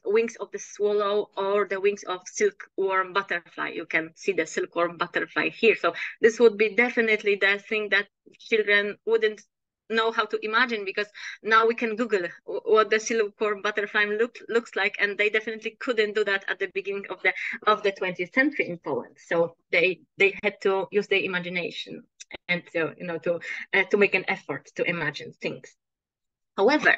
wings of the swallow, or the wings of silkworm butterfly. You can see the silkworm butterfly here. So this would be definitely the thing that children wouldn't know how to imagine, because now we can Google what the silkworm butterfly looks like, and they definitely couldn't do that at the beginning of the 20th century in Poland. So they had to use their imagination and to make an effort to imagine things. However,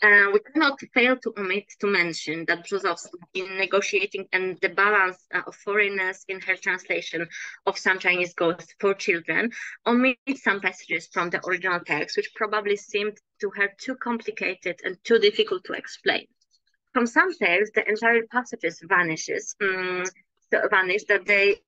we cannot fail to omit to mention that Brzozowska, in negotiating and the balance of foreignness in her translation of Some Chinese Ghosts for children, omits some passages from the original text, which probably seemed to her too complicated and too difficult to explain. from some tales, the entire passages vanishes. Vanish, that they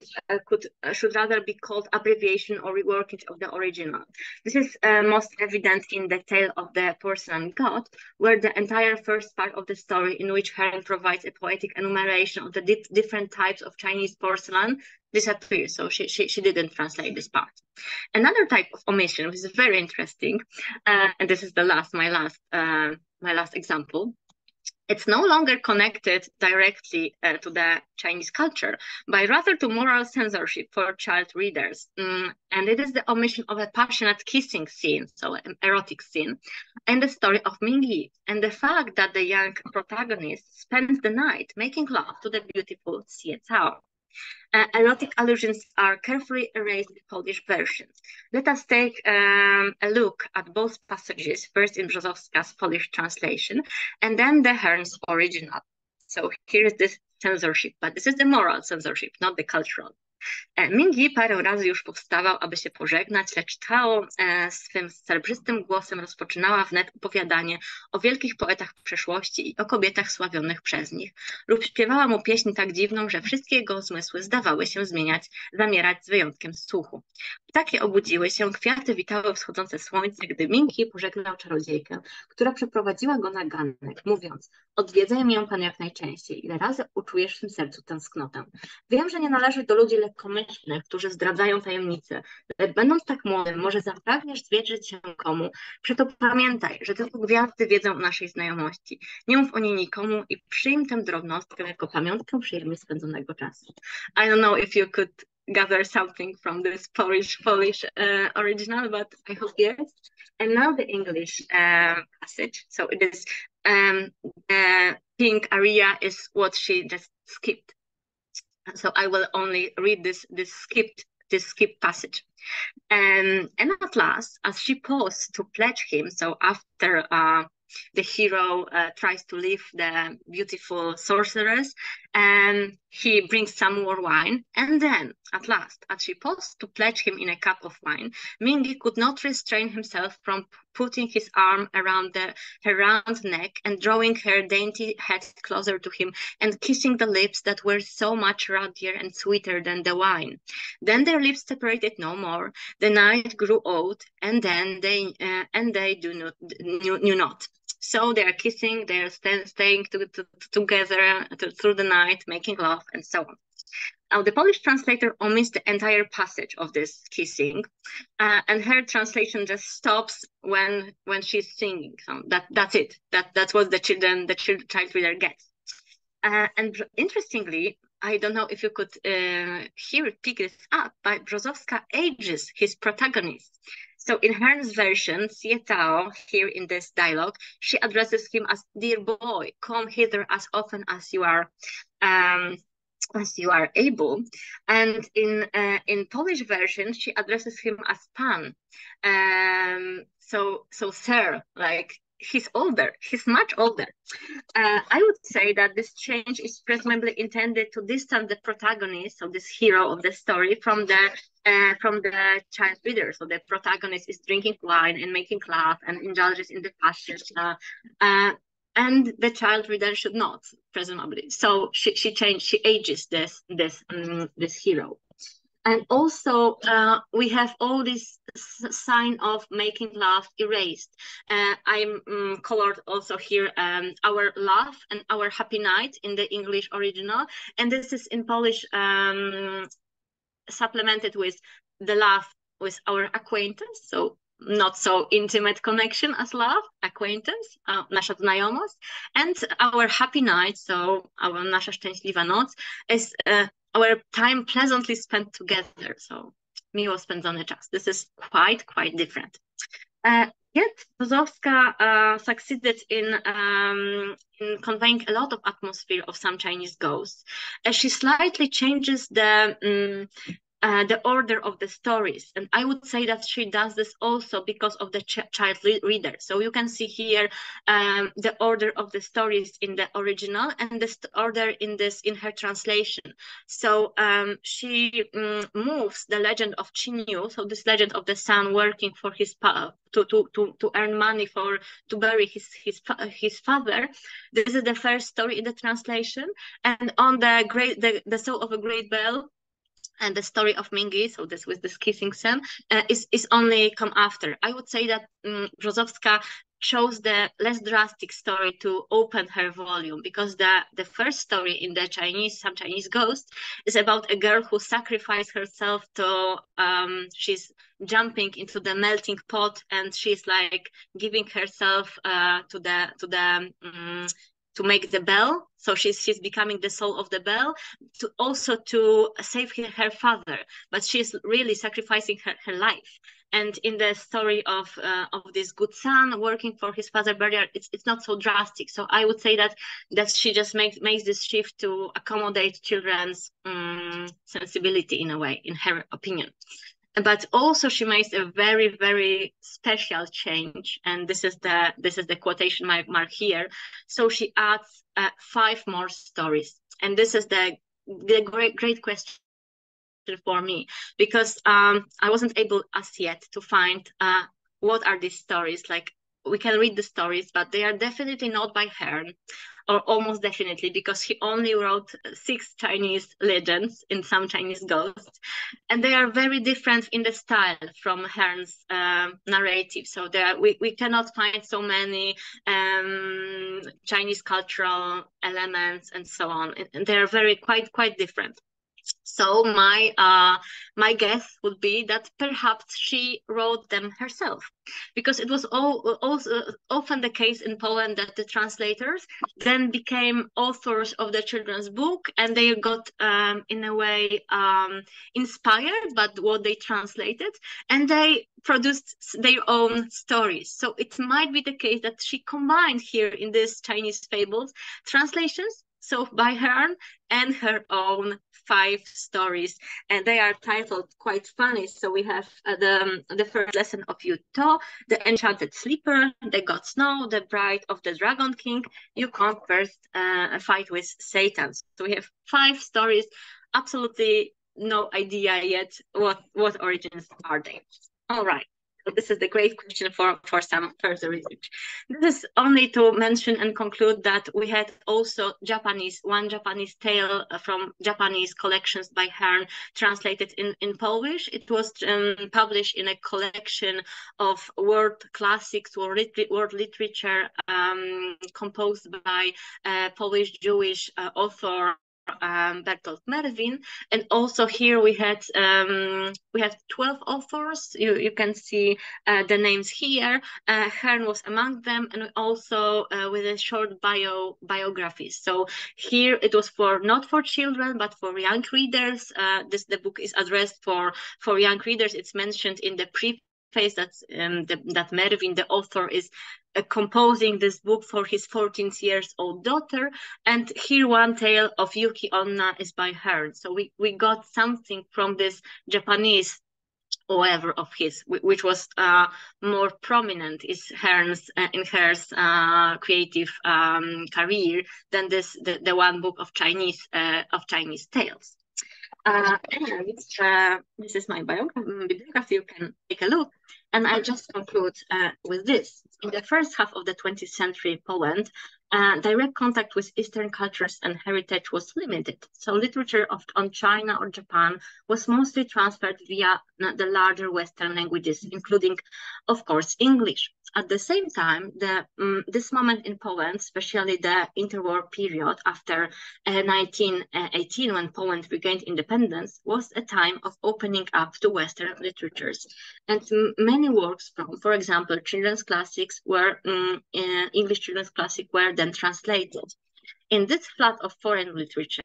should rather be called abbreviation or reworking of the original. This is most evident in the tale of the porcelain god, where the entire first part of the story, in which Hearn provides a poetic enumeration of the different types of Chinese porcelain, disappears. So she didn't translate this part. Another type of omission, which is very interesting, and this is my last example. It's no longer connected directly to the Chinese culture, but rather to moral censorship for child readers. And it is the omission of a passionate kissing scene, so an erotic scene, and the story of Ming Yi, and the fact that the young protagonist spends the night making love to the beautiful Xie Cao. Erotic allusions are carefully erased in Polish versions. Let us take a look at both passages, first in Brzozowska's Polish translation, and then the Hearn's original. So here is this censorship, but this is the moral censorship, not the cultural. Ming Yi parę razy już powstawał, aby się pożegnać, lecz Cao swym srebrzystym głosem rozpoczynała wnet opowiadanie o wielkich poetach przeszłości i o kobietach sławionych przez nich, lub śpiewała mu pieśń tak dziwną, że wszystkie jego zmysły zdawały się zamierać z wyjątkiem słuchu. Ptaki obudziły się, kwiaty witały wschodzące słońce, gdy Ming Yi pożegnał czarodziejkę, która przeprowadziła go na ganek, mówiąc: odwiedzaj mię pan jak najczęściej, ile razy uczujesz w tym sercu tęsknotę. Wiem, że nie należy do ludzi lekkomyślnych, którzy zdradzają tajemnice, lecz będąc tak młodym, może zapragniesz zwierzyć się komu. Przeto pamiętaj, że tylko gwiazdy wiedzą o naszej znajomości. Nie mów o niej nikomu i przyjm tę drobnostkę jako pamiątkę przyjemnie spędzonego czasu. I don't know if you could gather something from this Polish original, but I hope yes. And now the English passage. So it is the pink aria is what she just skipped. So I will only read this skipped passage. And at last, as she paused to pledge him, so after the hero tries to leave the beautiful sorceress, and he brings some more wine, and then at last, as she paused to pledge him in a cup of wine, Ming Yi could not restrain himself from putting his arm around her round neck and drawing her dainty head closer to him and kissing the lips that were so much ruddier and sweeter than the wine. Then their lips separated no more. The night grew old, and then they knew not. So they are kissing, they are staying together through the night, making love, and so on. Now, the Polish translator omits the entire passage of this kissing, and her translation just stops when she's singing. So that's it. That's what the child reader gets. And interestingly, I don't know if you could pick this up, but Brzozowska ages his protagonist. So in Hearn's version, Xie Cao, here in this dialogue, she addresses him as "dear boy, come hither as often as you are able." And in Polish version, she addresses him as pan. So sir, like he's older, he's much older. I would say that this change is presumably intended to distance the protagonist, so this hero of the story, from the child reader. So the protagonist is drinking wine and making love and indulges in the passions, and the child reader should not, presumably. So she ages this hero. And also we have all this sign of making love erased. I'm colored also here our love and our happy night in the English original, and this is in Polish supplemented with the love with our acquaintance, so not so intimate connection as love, acquaintance, nasza znajomość, and our happy night, so our nasza szczęśliwa noc, is our time pleasantly spent together, so miło spędzony czas. This is quite different. Yet Brzozowska succeeded in conveying a lot of atmosphere of Some Chinese Ghosts, as she slightly changes the the order of the stories. And I would say that she does this also because of the child reader. So you can see here the order of the stories in the original and the order in her translation. So she moves the legend of Chinyu, so this legend of the son working for his to earn money to bury his father. This is the first story in the translation, and on the soul of a great bell and the story of Mingi, so this with this kissing scene, is only come after. I would say that Brzozowska chose the less drastic story to open her volume, because the first story in the Some Chinese Ghosts is about a girl who sacrificed herself to, she's jumping into the melting pot, and she's like giving herself to make the bell. So she's becoming the soul of the bell, to save her father, but she's really sacrificing her life. And in the story of this good son working for his father burial, it's not so drastic. So I would say that she just makes this shift to accommodate children's sensibility in a way, in her opinion. But also she makes a very, very special change, and this is the quotation mark here. So she adds 5 more stories, and this is the great question for me, because I wasn't able as yet to find what are these stories. Like, we can read the stories, but they are definitely not by Hearn, or almost definitely, because he only wrote 6 Chinese legends in Some Chinese Ghosts, and they are very different in the style from Hearn's narrative. So we cannot find so many Chinese cultural elements and so on, and they are very quite different. So my guess would be that perhaps she wrote them herself, because it was also often the case in Poland that the translators then became authors of the children's book, and they got in a way inspired by what they translated, and they produced their own stories. So it might be the case that she combined here in these Chinese fables translations, so by Hearn, and her own 5 stories, and they are titled quite funny. So we have the first lesson of Yu To, the enchanted sleeper, the God Snow, the bride of the Dragon King, Yukon first fight with Satan. So we have 5 stories, absolutely no idea yet what origins are they. All right. So this is the great question for some further research. This is only to mention and conclude that we had also one Japanese tale from Japanese collections by Hearn translated in Polish. It was published in a collection of world classics or world literature composed by Polish Jewish author Bertolt Merwin, and also here we had 12 authors. You can see the names here. Hearn was among them, and also with a short biographies. So here it was not for children but for young readers. The book is addressed for young readers. It's mentioned in the preface that Merwin, the author, is composing this book for his 14-year-old daughter. And here one tale of Yuki Onna is by Hearn. So we got something from this Japanese whatever of his, which was more prominent in Hearn's creative career than the one book of Chinese tales. This is my bibliography. You can take a look. And I just conclude with this. In the first half of the 20th century Poland, direct contact with Eastern cultures and heritage was limited. So literature on China or Japan was mostly transferred via the larger Western languages, including, of course, English. At the same time, this moment in Poland, especially the interwar period after 1918, when Poland regained independence, was a time of opening up to Western literatures. And many works from, for example, children's classics English children's classics were then translated. In this flood of foreign literature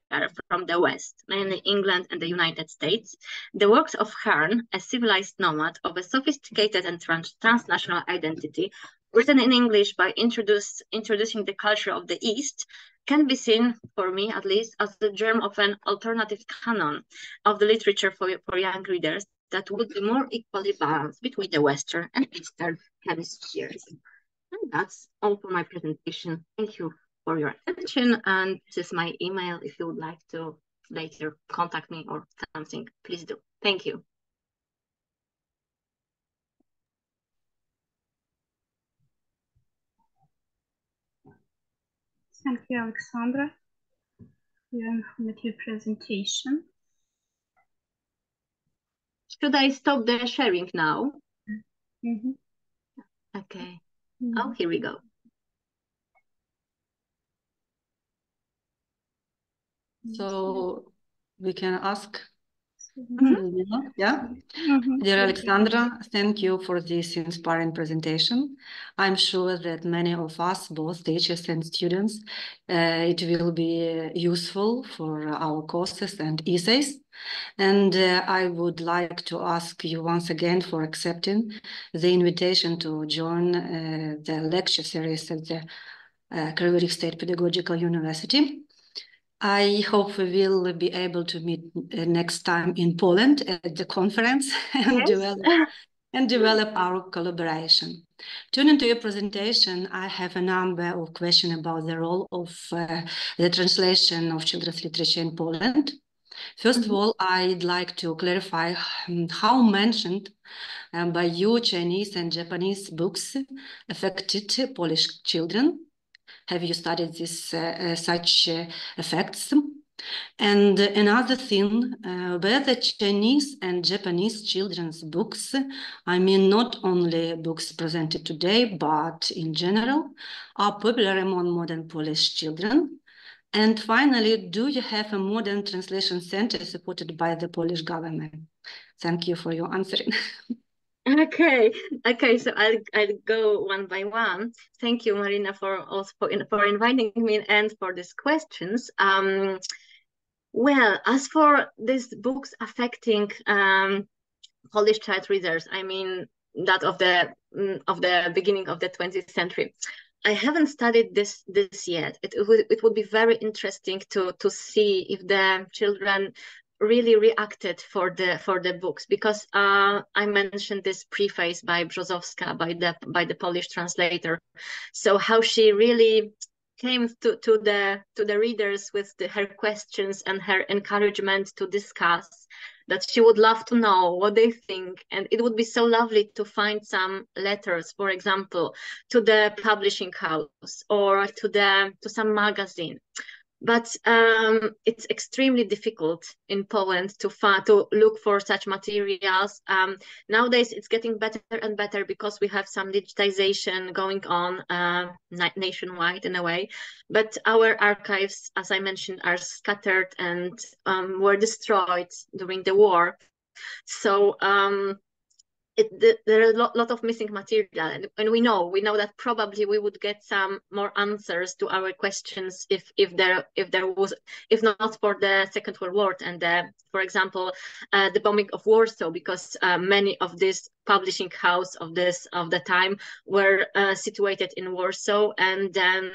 from the West, mainly England and the United States, the works of Hearn, a civilized nomad of a sophisticated and transnational identity, written in English by introducing the culture of the East, can be seen, for me at least, as the germ of an alternative canon of the literature for young readers that would be more equally balanced between the Western and Eastern hemispheres. And that's all for my presentation. Thank you for your attention, and this is my email if you would like to later contact me or something, please do. Thank you. Thank you, Alexandra, for your informative presentation. Should I stop the sharing now? Mm-hmm. Okay. Mm-hmm. Oh, here we go. So we can ask. Mm-hmm. Yeah. Mm-hmm. Dear Alexandra, thank you for this inspiring presentation. I'm sure that many of us, both teachers and students, it will be useful for our courses and essays. And I would like to ask you once again for accepting the invitation to join the lecture series at the Kryvyi Rih State Pedagogical University. I hope we will be able to meet next time in Poland at the conference and, Yes. develop our collaboration. Turning to your presentation, I have a number of questions about the role of the translation of children's literature in Poland. First of all, I'd like to clarify how mentioned by you Chinese and Japanese books affected Polish children. Have you studied this such effects? And another thing, where the Chinese and Japanese children's books, I mean not only books presented today, but in general, are popular among modern Polish children. And finally, do you have a modern translation center supported by the Polish government? Thank you for your answering. Okay, so I'll go one by one. Thank you, Marina, for inviting me and for these questions. Well, as for these books affecting Polish child readers, I mean that of the beginning of the 20th century, I haven't studied this yet. It would be very interesting to see if the children really reacted for the books, because I mentioned this preface by Brzozowska, by the Polish translator. So how she really came to the readers with her questions and her encouragement to discuss, that she would love to know what they think. And it would be so lovely to find some letters, for example, to the publishing house or to some magazine. But it's extremely difficult in Poland to look for such materials. Nowadays, it's getting better and better because we have some digitization going on nationwide in a way. But our archives, as I mentioned, are scattered and were destroyed during the war. So there are a lot of missing material, and we know that probably we would get some more answers to our questions if not for the Second World War and for example the bombing of Warsaw, because many of these publishing house of the time were situated in Warsaw, and then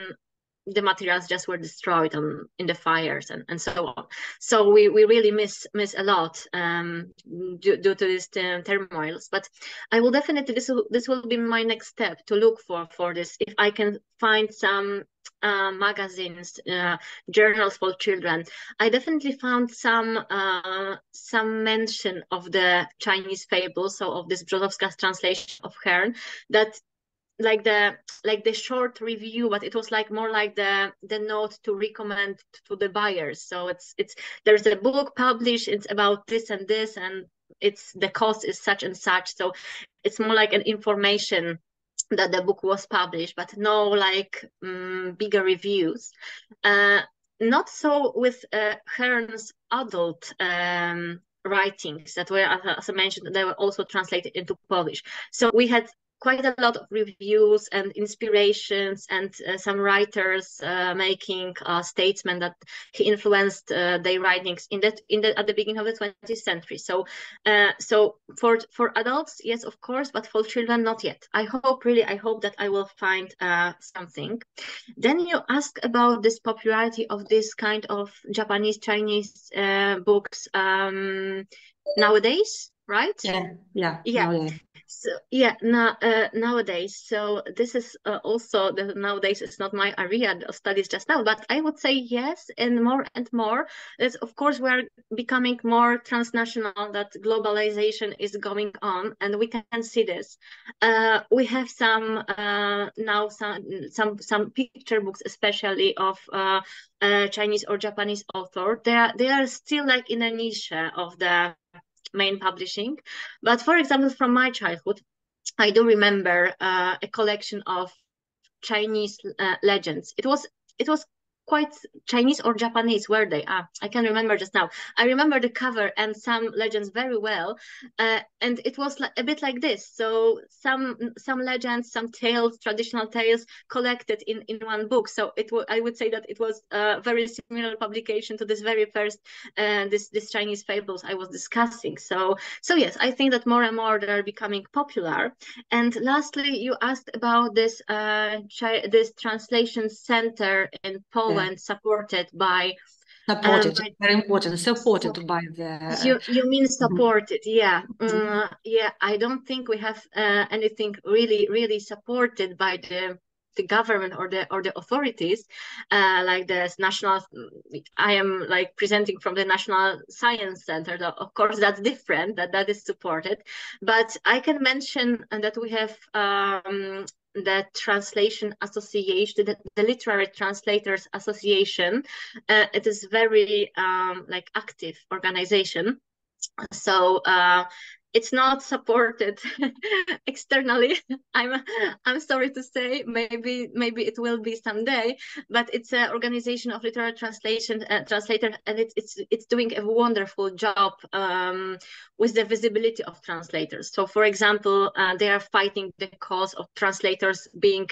the materials just were destroyed in the fires and so on. So we really miss a lot due to these turmoils. But I will definitely, this will be my next step, to look for this, if I can find some magazines, journals for children. I definitely found some mention of the Chinese fables, so of this Brzozowska's translation of Hearn, that like the short review, but it was more like the note to recommend to the buyers. So there's a book published, it's about this and this, and the cost is such and such. So it's more like an information that the book was published, but no bigger reviews. Not so with Hearn's adult writings that were, as I mentioned, they were also translated into Polish. So we had quite a lot of reviews and inspirations, and some writers making a statement that he influenced their writings at the beginning of the 20th century. So for adults, yes, of course, but for children, not yet. I hope that I will find something. Then you ask about this popularity of this kind of Japanese Chinese books nowadays, right? Yeah. Nowadays. So nowadays, so this is also nowadays it's not my area of studies just now, but I would say yes, and more. It's, of course, we're becoming more transnational, that globalization is going on, and we can see this. We have some now some picture books, especially of Chinese or Japanese author. They are still like in a niche of the main publishing. But for example, from my childhood, I do remember a collection of Chinese legends. It was quite Chinese or Japanese, were they? I can remember just now. I remember the cover and some legends very well, and it was a bit like this. So some legends, some tales, traditional tales collected in one book. So I would say that it was a very similar publication to this very first this Chinese fables I was discussing. So yes, I think that more and more they are becoming popular. And lastly, you asked about this this translation center in Poland. Supported by very important. Supported by the. You mean supported? Yeah, yeah. I don't think we have anything really supported by the government or the authorities, like the national. I am like presenting from the National Science Center. Of course, that's different. That is supported, but I can mention that we have. The Translation Association, the Literary Translators Association. It is very like active organization. So it's not supported externally. I'm sorry to say, maybe it will be someday, but it's an organization of literary translators, and it's doing a wonderful job with the visibility of translators. So, for example, they are fighting the cause of translators being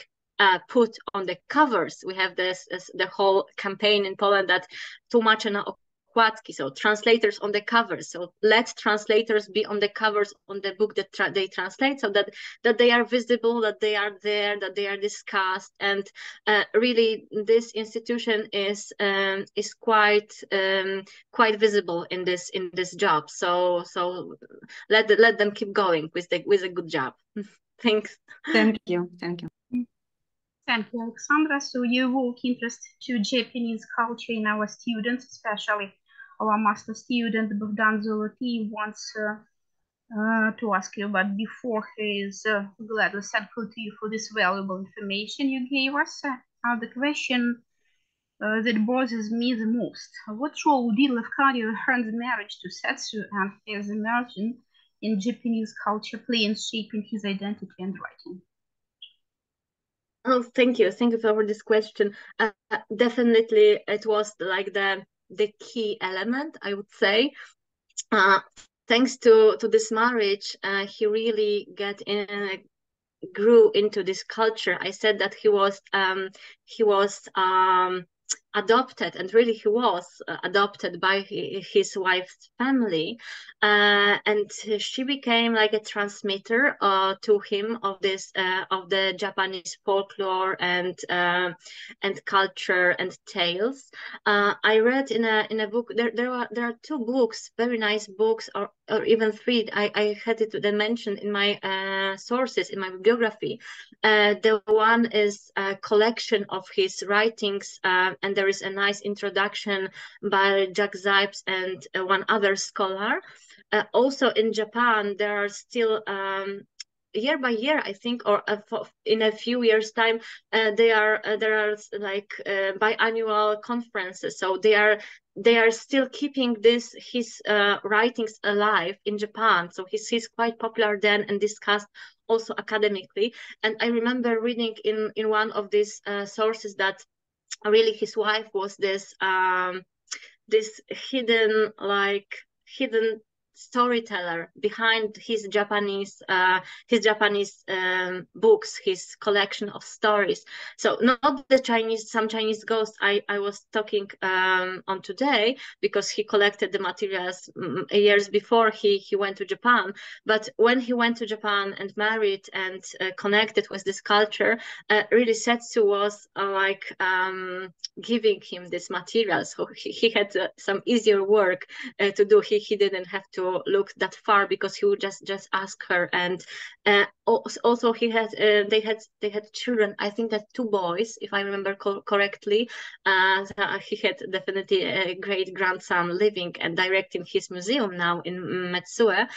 put on the covers. We have the whole campaign in Poland that tłumacze na okładki, so translators on the covers. So let translators be on the covers on the book that they translate, so that they are visible, that they are there, that they are discussed, and really this institution is quite visible in this job. So let them keep going with a good job. Thanks. Thank you. Thank you, Alexandra. So you will interest to Japanese culture in our students, especially our master student Bogdan Zoloty wants to ask you, but before he is gladly thankful to you for this valuable information you gave us. The question that bothers me the most: what role did Lafcadio Hearn's marriage to Setsu and his immersion in Japanese culture play in shaping his identity and writing? Oh, thank you for this question. Definitely, it was like the key element, I would say. Thanks to this marriage, he really grew into this culture. I said that he was adopted, and really he was adopted by his wife's family, and she became like a transmitter to him of this of the Japanese folklore and culture and tales. I read in a book, there are two books, very nice books, or even three. I had it mentioned in my sources, in my bibliography. The one is a collection of his writings, and there is a nice introduction by Jack Zipes and one other scholar. Also in Japan, there are still year by year, I think, or in a few years' time, there are like biannual conferences. So they are still keeping his writings alive in Japan. So he's quite popular then and discussed also academically. And I remember reading in one of these sources that really his wife was this hidden storyteller behind his Japanese books, his collection of stories. So not the Some Chinese Ghosts I was talking on today, because he collected the materials years before he went to Japan. But when he went to Japan and married and connected with this culture, really Setsu was giving him this material. So he had some easier work to do. He didn't have to look that far, because he would just ask her. And also he had they had children. I think that 2 boys, if I remember correctly. He had definitely a great grandson living and directing his museum now in Metsue.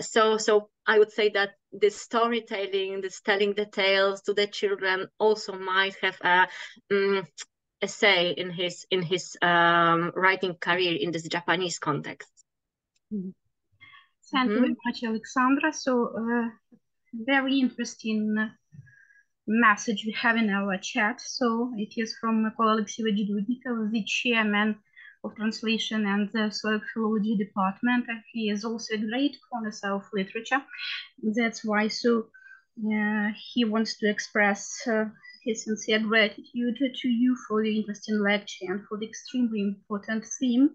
So I would say that this storytelling, this telling the tales to the children, also might have a say in his writing career in this Japanese context. Thank you very much, Alexandra. So very interesting message we have in our chat. So it is from Poland Alександри Вєчоркевич, the chairman of translation and the philology department. He is also a great connoisseur of literature. That's why he wants to express his sincere gratitude to you for the interesting lecture and for the extremely important theme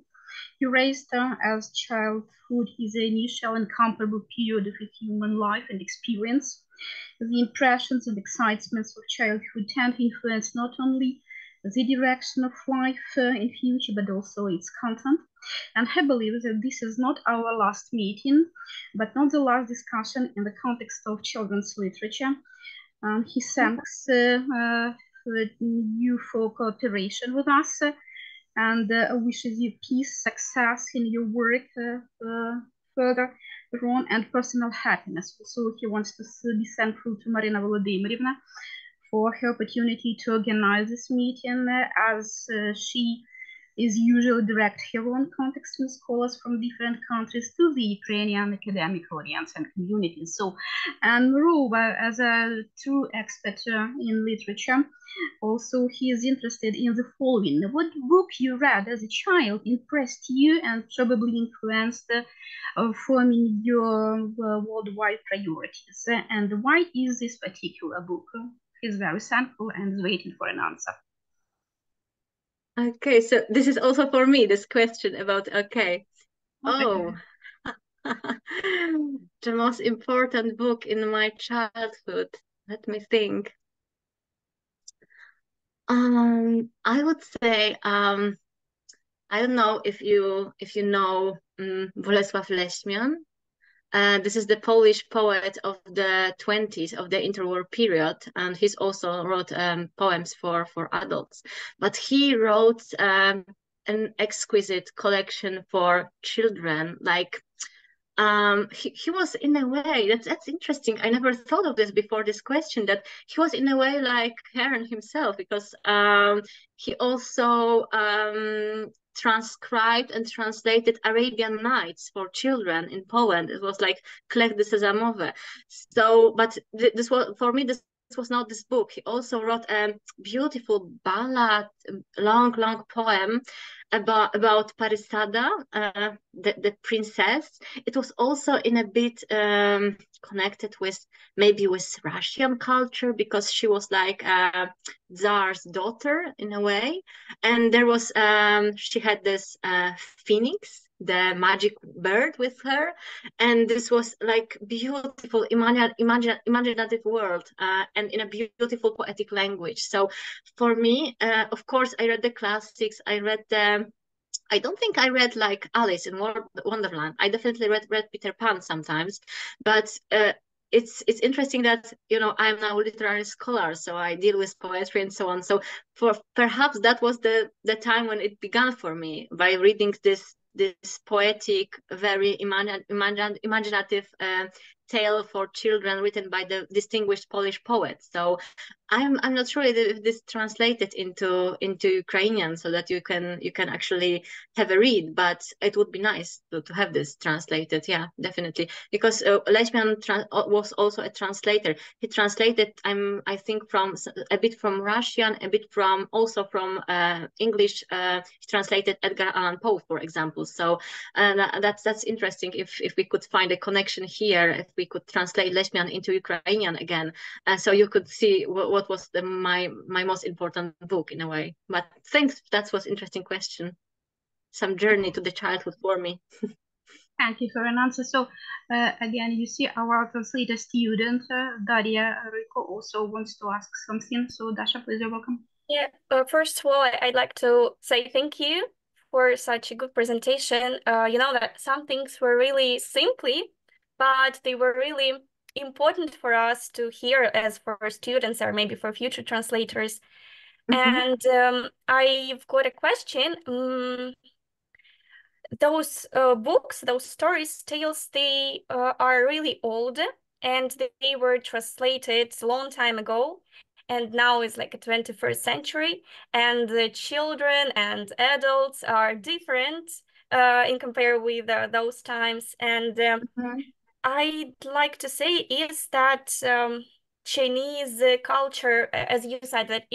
you raised, as childhood is the initial and incomparable period of a human life and experience. The impressions and excitements of childhood tend to influence not only the direction of life in future, but also its content. And I believe that this is not our last meeting, but not the last discussion in the context of children's literature. He thanks you for cooperation with us and wishes you peace, success in your work further on, and personal happiness. Also, he wants to be thankful to Marina Volodymyrivna for her opportunity to organize this meeting, as she is usually direct her own context with scholars from different countries to the Ukrainian academic audience and community. So, and moreover, as a true expert in literature, also he is interested in the following: what book you read as a child impressed you and probably influenced forming your worldwide priorities, and why is this particular book? He's very thankful and is waiting for an answer. Okay, so this is also for me, this question about, the most important book in my childhood. Let me think. I would say, I don't know if you know Bolesław Leśmian. This is the Polish poet of the 20s, of the interwar period, and he's also wrote poems for adults. But he wrote an exquisite collection for children. Like he was in a way, that's interesting. I never thought of this before this question, that he was in a way like Hearn himself, because he also transcribed and translated Arabian Nights for children in Poland. It was like Klech Sezamowe. So, but this was, for me, this was not this book. He also wrote a beautiful ballad, long poem about Parisada, the princess. It was also in a bit connected with maybe with Russian culture, because she was like a Tsar's daughter in a way. And there was she had this phoenix, the magic bird, with her, and this was like beautiful imaginative world, and in a beautiful poetic language. So for me, of course, I read the classics. I read I don't think I read like Alice in Wonderland. I definitely read Peter Pan sometimes, but it's interesting that, you know, I'm now a literary scholar, so I deal with poetry and so on. So perhaps that was the time when it began for me, by reading this poetic, very imaginative tale for children written by the distinguished Polish poet. So I'm not sure if this translated into Ukrainian so that you can actually have a read, but it would be nice to have this translated. Yeah, definitely, because Leszmian was also a translator. He translated I think from a bit from Russian, a bit from English. He translated Edgar Allan Poe, for example. So that's interesting. If we could find a connection here, if we could translate Leszmian into Ukrainian again, so you could see what was my most important book in a way. But thanks, that was interesting question. Some journey to the childhood for me. Thank you for an answer. So again, you see our translator student, Daria Rico, also wants to ask something. So Dasha, please, you're welcome. Yeah, first of all, I'd like to say thank you for such a good presentation. You know that some things were really simply, but they were really important for us to hear as for students or maybe for future translators. And I've got a question. Those books, those stories, tales, they are really old and they were translated a long time ago. And now it's like a 21st century, and the children and adults are different in compare with those times. And I'd like to say is that Chinese culture, as you said, that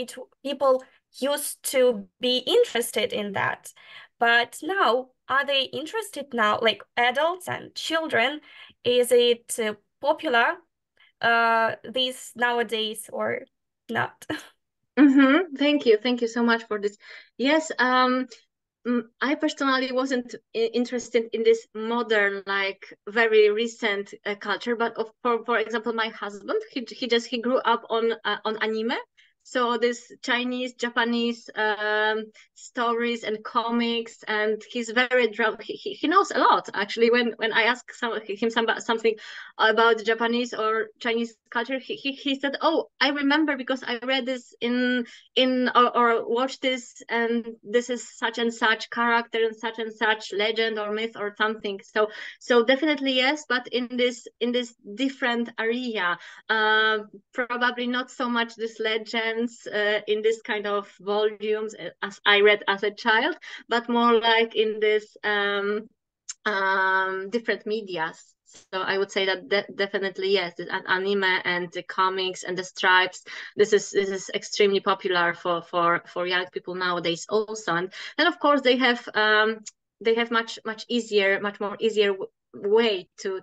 people used to be interested in that, but now are they interested now, like adults and children? Is it popular these nowadays or not? Thank you so much for this. Yes, I personally wasn't interested in this modern, like very recent culture, but for example, my husband, he grew up on anime. So this Chinese, Japanese stories and comics, and he's very he knows a lot actually. When I ask him something about Japanese or Chinese culture, he said, "Oh, I remember because I read this in or watched this, and this is such and such character and such legend or myth or something." So definitely yes, but in this different area, probably not so much this legend in this kind of volumes as I read as a child, but more like in this different medias. So I would say that definitely yes, the anime and the comics and the stripes. This is extremely popular for young people nowadays also, and of course they have much more easier way to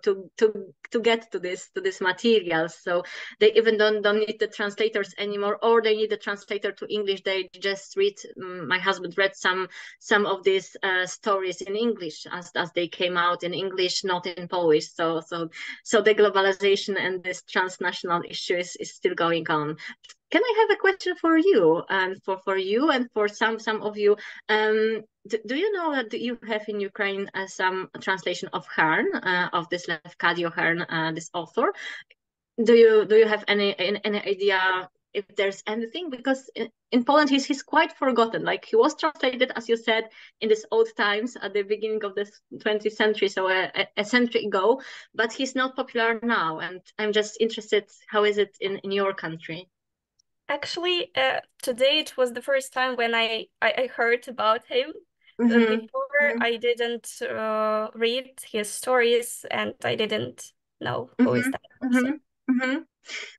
get to this material. So they even don't need the translators anymore, or they need the translator to English. They just read. My husband read some of these stories in English as they came out in English, not in Polish. So the globalization and this transnational issue is still going on. Can I have a question for you and for you and for some of you? Do you know that you have in Ukraine some translation of Hearn, of this Lafcadio Hearn, this author? Do you have any idea if there's anything? Because in Poland he's quite forgotten. Like he was translated, as you said, in these old times at the beginning of the 20th century, so a century ago. But he's not popular now, and I'm just interested. How is it in your country? Actually, today it was the first time when I heard about him. Before I didn't read his stories, and I didn't know who is that person.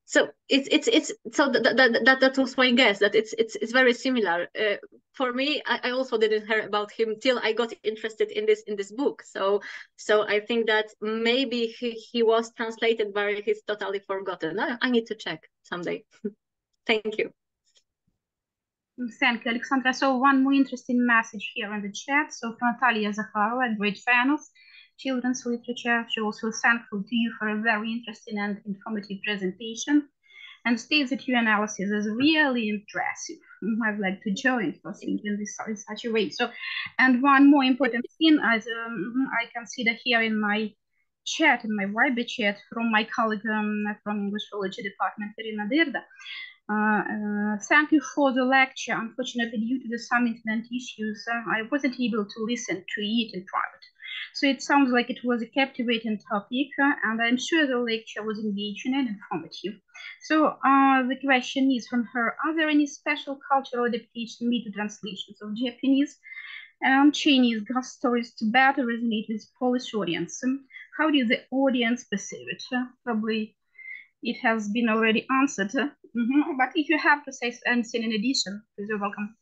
So it's so that was my guess, that it's very similar. For me, I also didn't hear about him till I got interested in this book. So I think that maybe he was translated, but he's totally forgotten. I need to check someday. Thank you. Thank you, Alexandra. So one more interesting message here in the chat. So from Natalia Zakharova, a great fan of children's literature. She was also thankful to you for a very interesting and informative presentation, and states that your analysis is really impressive. I'd like to join for thinking this in such a way. So, and one more important thing, as I consider here in my chat, in my Viber chat, from my colleague from English Philology Department, Irina Dirda. Thank you for the lecture. Unfortunately, due to the some internet issues, I wasn't able to listen to it in private. So it sounds like it was a captivating topic, and I'm sure the lecture was engaging and informative. So the question is from her: are there any special cultural adaptation made to translations of Japanese and Chinese ghost stories to better resonate with Polish audience? How did the audience perceive it? Probably it has been already answered. But if you have to say anything in addition, please, you're welcome.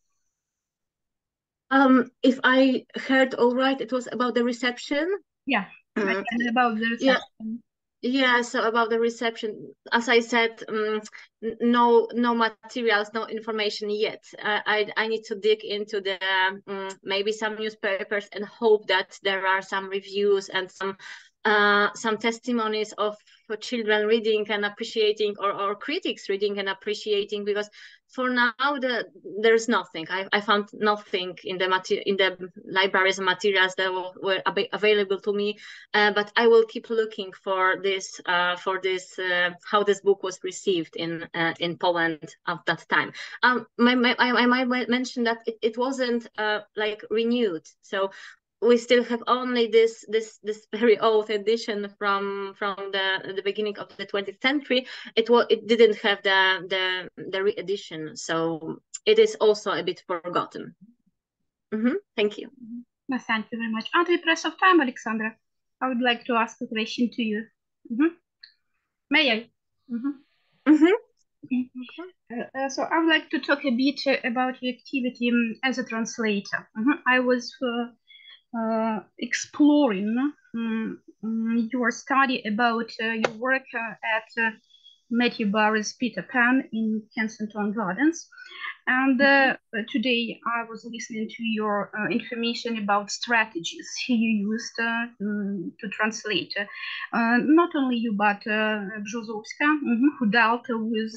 If I heard all right, it was about the reception. Yeah, about the reception. Yeah, so about the reception, as I said, no materials, no information yet. I need to dig into the maybe some newspapers and hope that there are some reviews and some testimonies of children reading and appreciating, or critics reading and appreciating, because for now there's nothing. I found nothing in the libraries and materials that were available to me, but I will keep looking for this how this book was received in Poland at that time. I might mention that it wasn't like renewed, so we still have only this very old edition from the beginning of the 20th century. It didn't have the re-edition, so it is also a bit forgotten. Thank you. Well, thank you very much. Under the press of time, Alexandra, I would like to ask a question to you. May I? So I would like to talk a bit about your activity as a translator. I was exploring your study about your work at Matthew Barr's Peter Pan in Kensington Gardens. And today I was listening to your information about strategies you used to translate. Not only you, but Brzozowska, who dealt with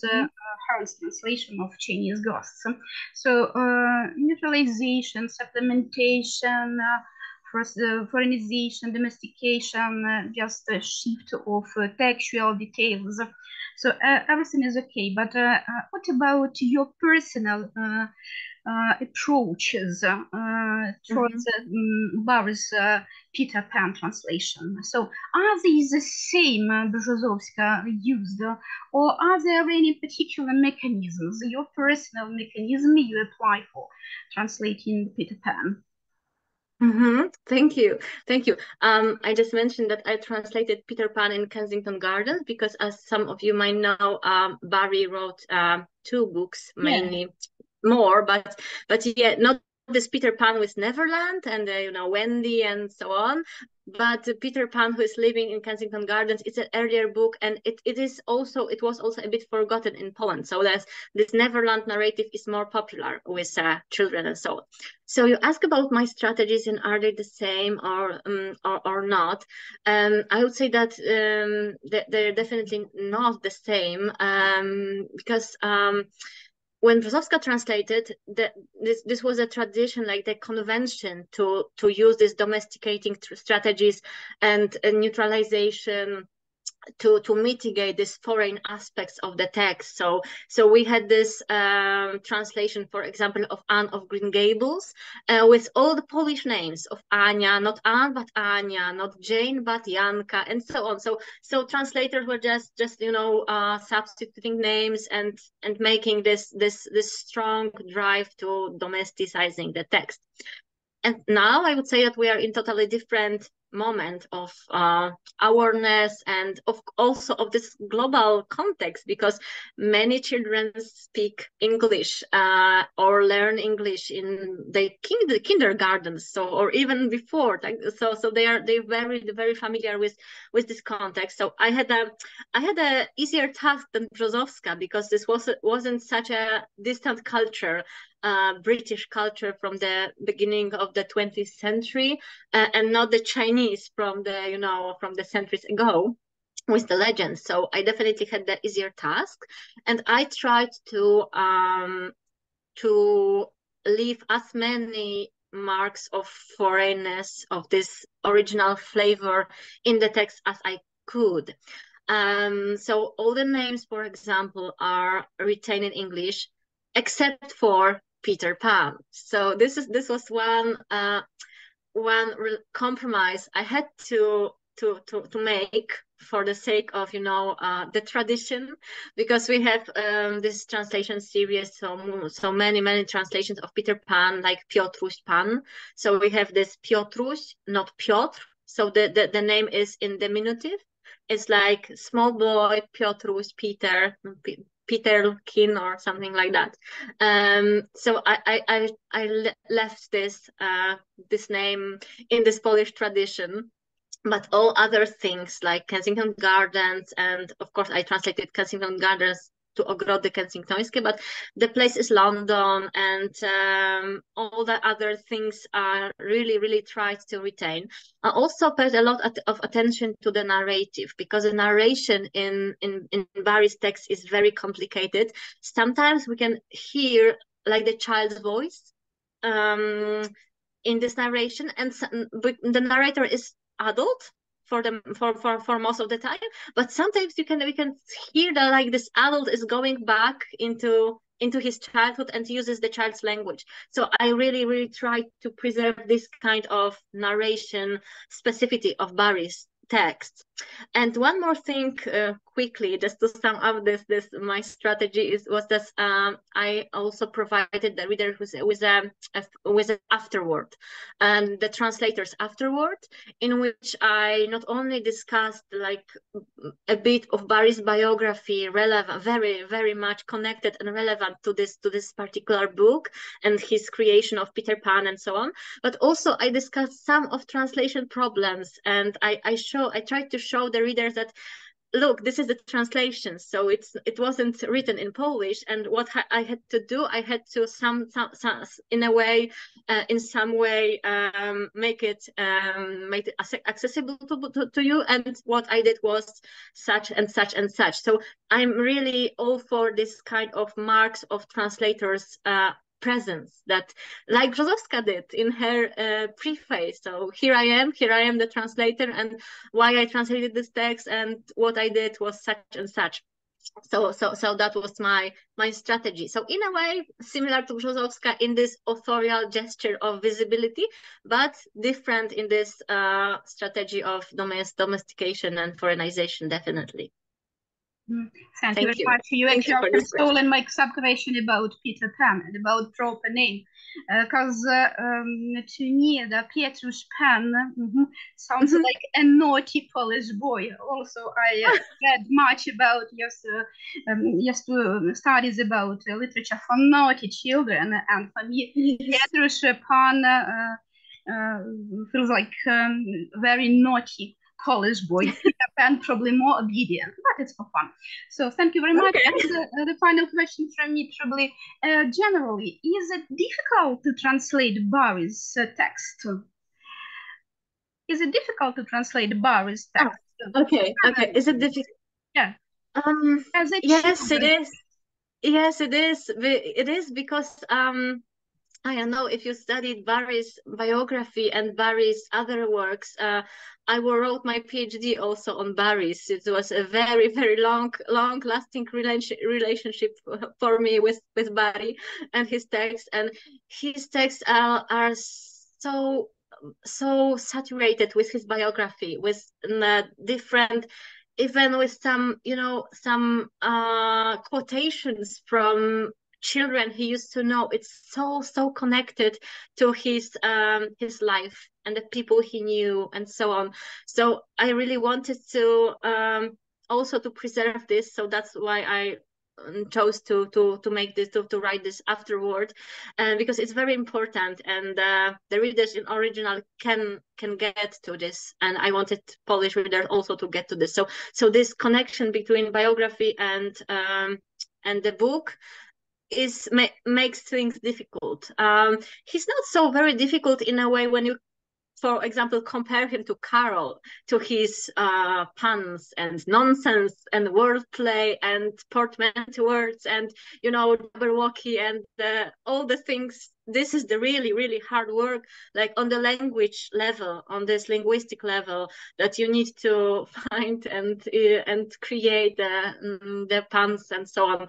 Hearn's translation of Chinese Ghosts. So neutralization, supplementation, foreignization, domestication, just a shift of textual details. So everything is okay, but what about your personal approaches towards Barr's Peter Pan translation? So are these the same Brzozowska used, or are there any particular mechanisms, your personal mechanism you apply for translating Peter Pan? Thank you. I just mentioned that I translated Peter Pan in Kensington Gardens because, as some of you might know, Barry wrote 2 books, mainly more, but yeah, not this Peter Pan with Neverland and Wendy and so on, but Peter Pan who is living in Kensington Gardens. It's an earlier book, and it was also a bit forgotten in Poland. So this Neverland narrative is more popular with children and so on. So you ask about my strategies and are they the same or not? I would say that they're definitely not the same, because when Brzozowska translated, this was a tradition, like the convention, to use these domesticating strategies and neutralization to mitigate these foreign aspects of the text. So we had this translation, for example, of Anne of Green Gables, with all the Polish names of Ania, not Anne but Ania, not Jane but Janka, and so on. So translators were just substituting names and making this strong drive to domesticizing the text. And now I would say that we are in totally different moment of awareness and also of this global context, because many children speak English or learn English in the kindergartens, or even before. So they're very familiar with this context. So I had a easier task than Brzozowska, because this wasn't such a distant culture. British culture from the beginning of the 20th century, and not the Chinese from the centuries ago with the legends. So I definitely had the easier task, and I tried to leave as many marks of foreignness, of this original flavor in the text as I could. So all the names, for example, are retained in English, except for Peter Pan. So this was one compromise I had to make for the sake of the tradition, because we have this translation series, so many translations of Peter Pan, like Piotruś Pan. So we have this Piotruś, not Piotr. So the name is in diminutive. It's like small boy, Piotruś, Peterkin or something like that. So I left this name in this Polish tradition. But all other things like Kensington Gardens, and of course I translated Kensington Gardens to Ogrody Kensingtońskie, but the place is London, and all the other things are really tried to retain. I also paid a lot of attention to the narrative, because the narration in Barry's text is very complicated. Sometimes we can hear like the child's voice in this narration, and the narrator is adult for most of the time, but sometimes we can hear that like this adult is going back into his childhood and uses the child's language. So I really tried to preserve this kind of narration specificity of Barry's text. And one more thing, quickly, just to sum up this my strategy was that I also provided the reader with an afterword, and the translators afterward, in which I not only discussed like a bit of Barry's biography, relevant, very much connected and relevant to this particular book and his creation of Peter Pan and so on, but also I discussed some of translation problems, and I tried to show the readers that, look, this is the translation, so it wasn't written in Polish, and what I had to do, I had to in some way make it accessible to you, and what I did was such and such and such. So I'm really all for this kind of marks of translators' presence, that like Brzozowska did in her preface. So here I am the translator, and why I translated this text and what I did was such and such. So that was my strategy. So in a way similar to Brzozowska in this authorial gesture of visibility, but different in this strategy of domestication and foreignization, definitely. Thank you very much. You actually have stolen my observation about Peter Pan and about proper name, because to me the Piotruś Pan sounds like a naughty Polish boy. Also, I read much about studies about literature for naughty children, and for me Piotruś Pan feels like very naughty Polish boy. Peter Pan probably more obedient, but it's for fun. So thank you very much. And the final question from me, probably generally, is it difficult to translate Barry's text? Is it difficult to translate Barry's text? Okay. Is it difficult? Yeah. Yes, it is. Yes, it is. It is because I don't know if you studied Barry's biography and Barry's other works. I wrote my PhD also on Barry's. It was a very long-lasting relationship for me with Barry and his texts. And his texts are so saturated with his biography, with different, even with some quotations from children he used to know. It's so connected to his life and the people he knew and so on. So I really wanted to also to preserve this. So that's why I chose to make this, to write this afterward, because it's very important, and the readers in original can get to this, and I wanted Polish readers also to get to this. So this connection between biography and the book makes things difficult. He's not so very difficult in a way when you, for example, compare him to Carol, to his puns and nonsense and wordplay and portmanteau words and Jabberwocky and all the things. This is the really hard work, like on the language level, on this linguistic level, that you need to find and create the puns and so on.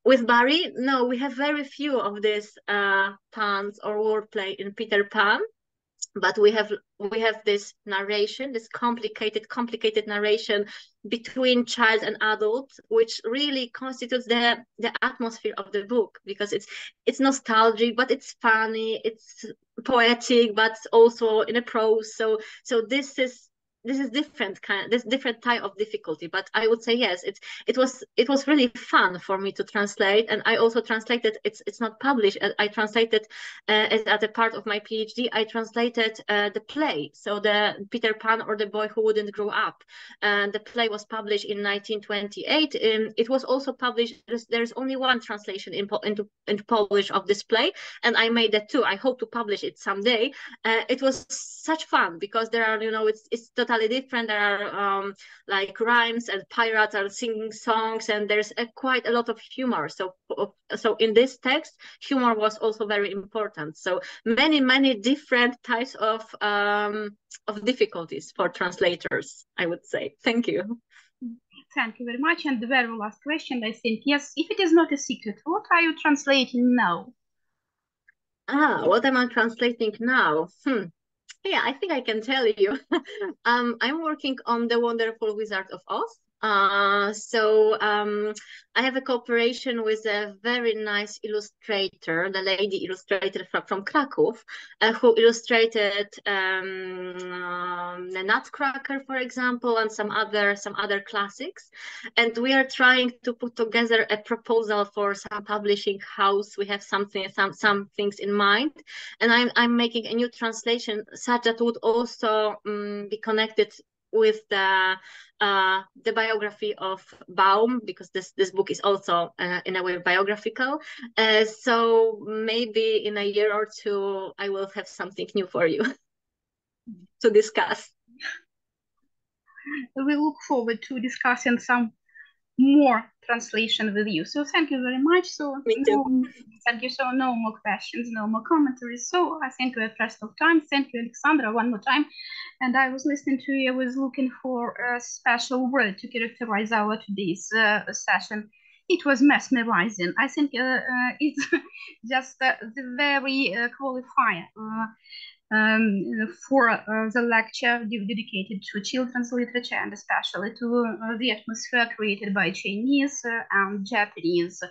With Barry, no, we have very few of these puns or wordplay in Peter Pan. but we have this narration, this complicated narration between child and adult, which really constitutes the atmosphere of the book, because it's nostalgic, but it's funny, it's poetic, but also in a prose. So this is different type of difficulty. But I would say yes, it was really fun for me to translate, and I also translated. It's not published. I translated as a part of my PhD. I translated the play, so the Peter Pan or the Boy Who Wouldn't Grow Up. The play was published in 1928. It was also published. There's only one translation into Polish of this play, and I made that too. I hope to publish it someday. It was such fun because there are, it's totally different. There are like rhymes, and pirates are singing songs, and there's quite a lot of humor. So in this text, humor was also very important. So many different types of difficulties for translators, I would say. Thank you. Thank you very much. And the very last question, I think, yes, if it is not a secret, what are you translating now? What am I translating now? Yeah, I think I can tell you. I'm working on The Wonderful Wizard of Oz. I have a cooperation with a very nice illustrator, the lady illustrator from Krakow, who illustrated the Nutcracker, for example, and some other classics. And we are trying to put together a proposal for some publishing house. We have some things in mind, and I'm making a new translation such that would also be connected with the biography of Baum, because this book is also in a way biographical. So maybe in a year or two, I will have something new for you to discuss. We look forward to discussing some more translation with you. So thank you very much. So thank you. So no more questions, no more commentaries. So I think we're pressed of time. Thank you, Alexandra, one more time. And I was listening to you. I was looking for a special word to characterize our today's session. It was mesmerizing. I think it's just the very qualifier for the lecture dedicated to children's literature, and especially to the atmosphere created by Chinese and Japanese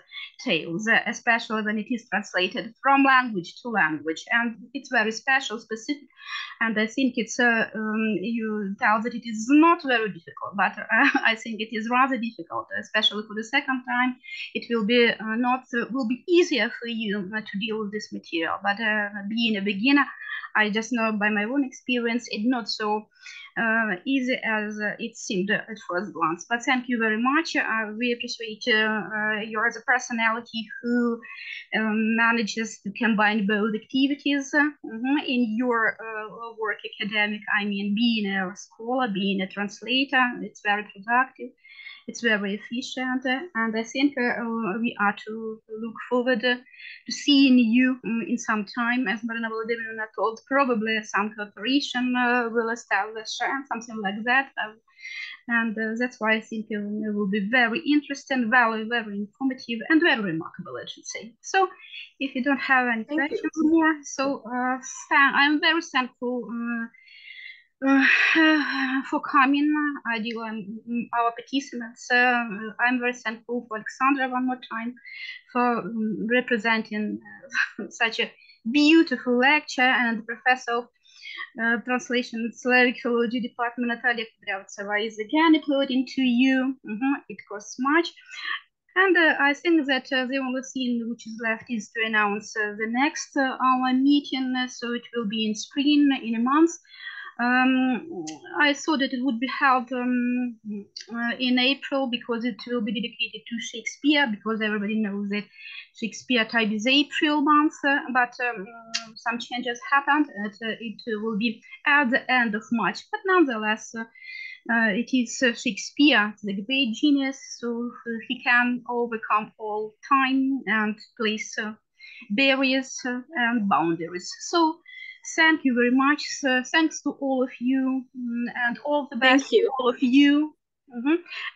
tales, especially when it is translated from language to language. And it's very special, specific, and I think it's, you tell that it is not very difficult, but I think it is rather difficult, especially for the second time. It will be will be easier for you to deal with this material, but being a beginner, I just know by my own experience, it's not so easy as it seemed at first glance. But thank you very much. We appreciate you as a personality who manages to combine both activities in your work academic. I mean, being a scholar, being a translator, it's very productive. It's very efficient, and I think we are to look forward to seeing you in some time. As Marina Volodymyrovna told, probably some cooperation will establish and something like that. And that's why I think it will be very interesting, very informative, and very remarkable, I should say. So if you don't have any questions more, so I'm very thankful for coming, our participants. I'm very thankful for Alexandra one more time for representing such a beautiful lecture, and the professor of translation and Slavic philology department Natalia Kudryavtseva is again applauding to you. It costs much. And I think that the only thing which is left is to announce the next our meeting. So it will be in spring, in a month. I thought that it would be held in April, because it will be dedicated to Shakespeare, because everybody knows that Shakespeare time is April month, but some changes happened, and it will be at the end of March. But nonetheless, it is Shakespeare, the great genius, so he can overcome all time and place barriers and boundaries. So thank you very much. Thanks to all of you, and all the best to all of you.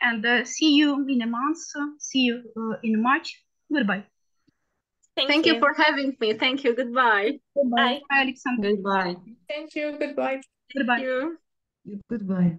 And see you in a month. See you in March. Goodbye. Thank you for having me. Thank you. Goodbye. Bye. Bye, Alexandra. Goodbye. Thank you. Goodbye. Goodbye. Thank you. Goodbye.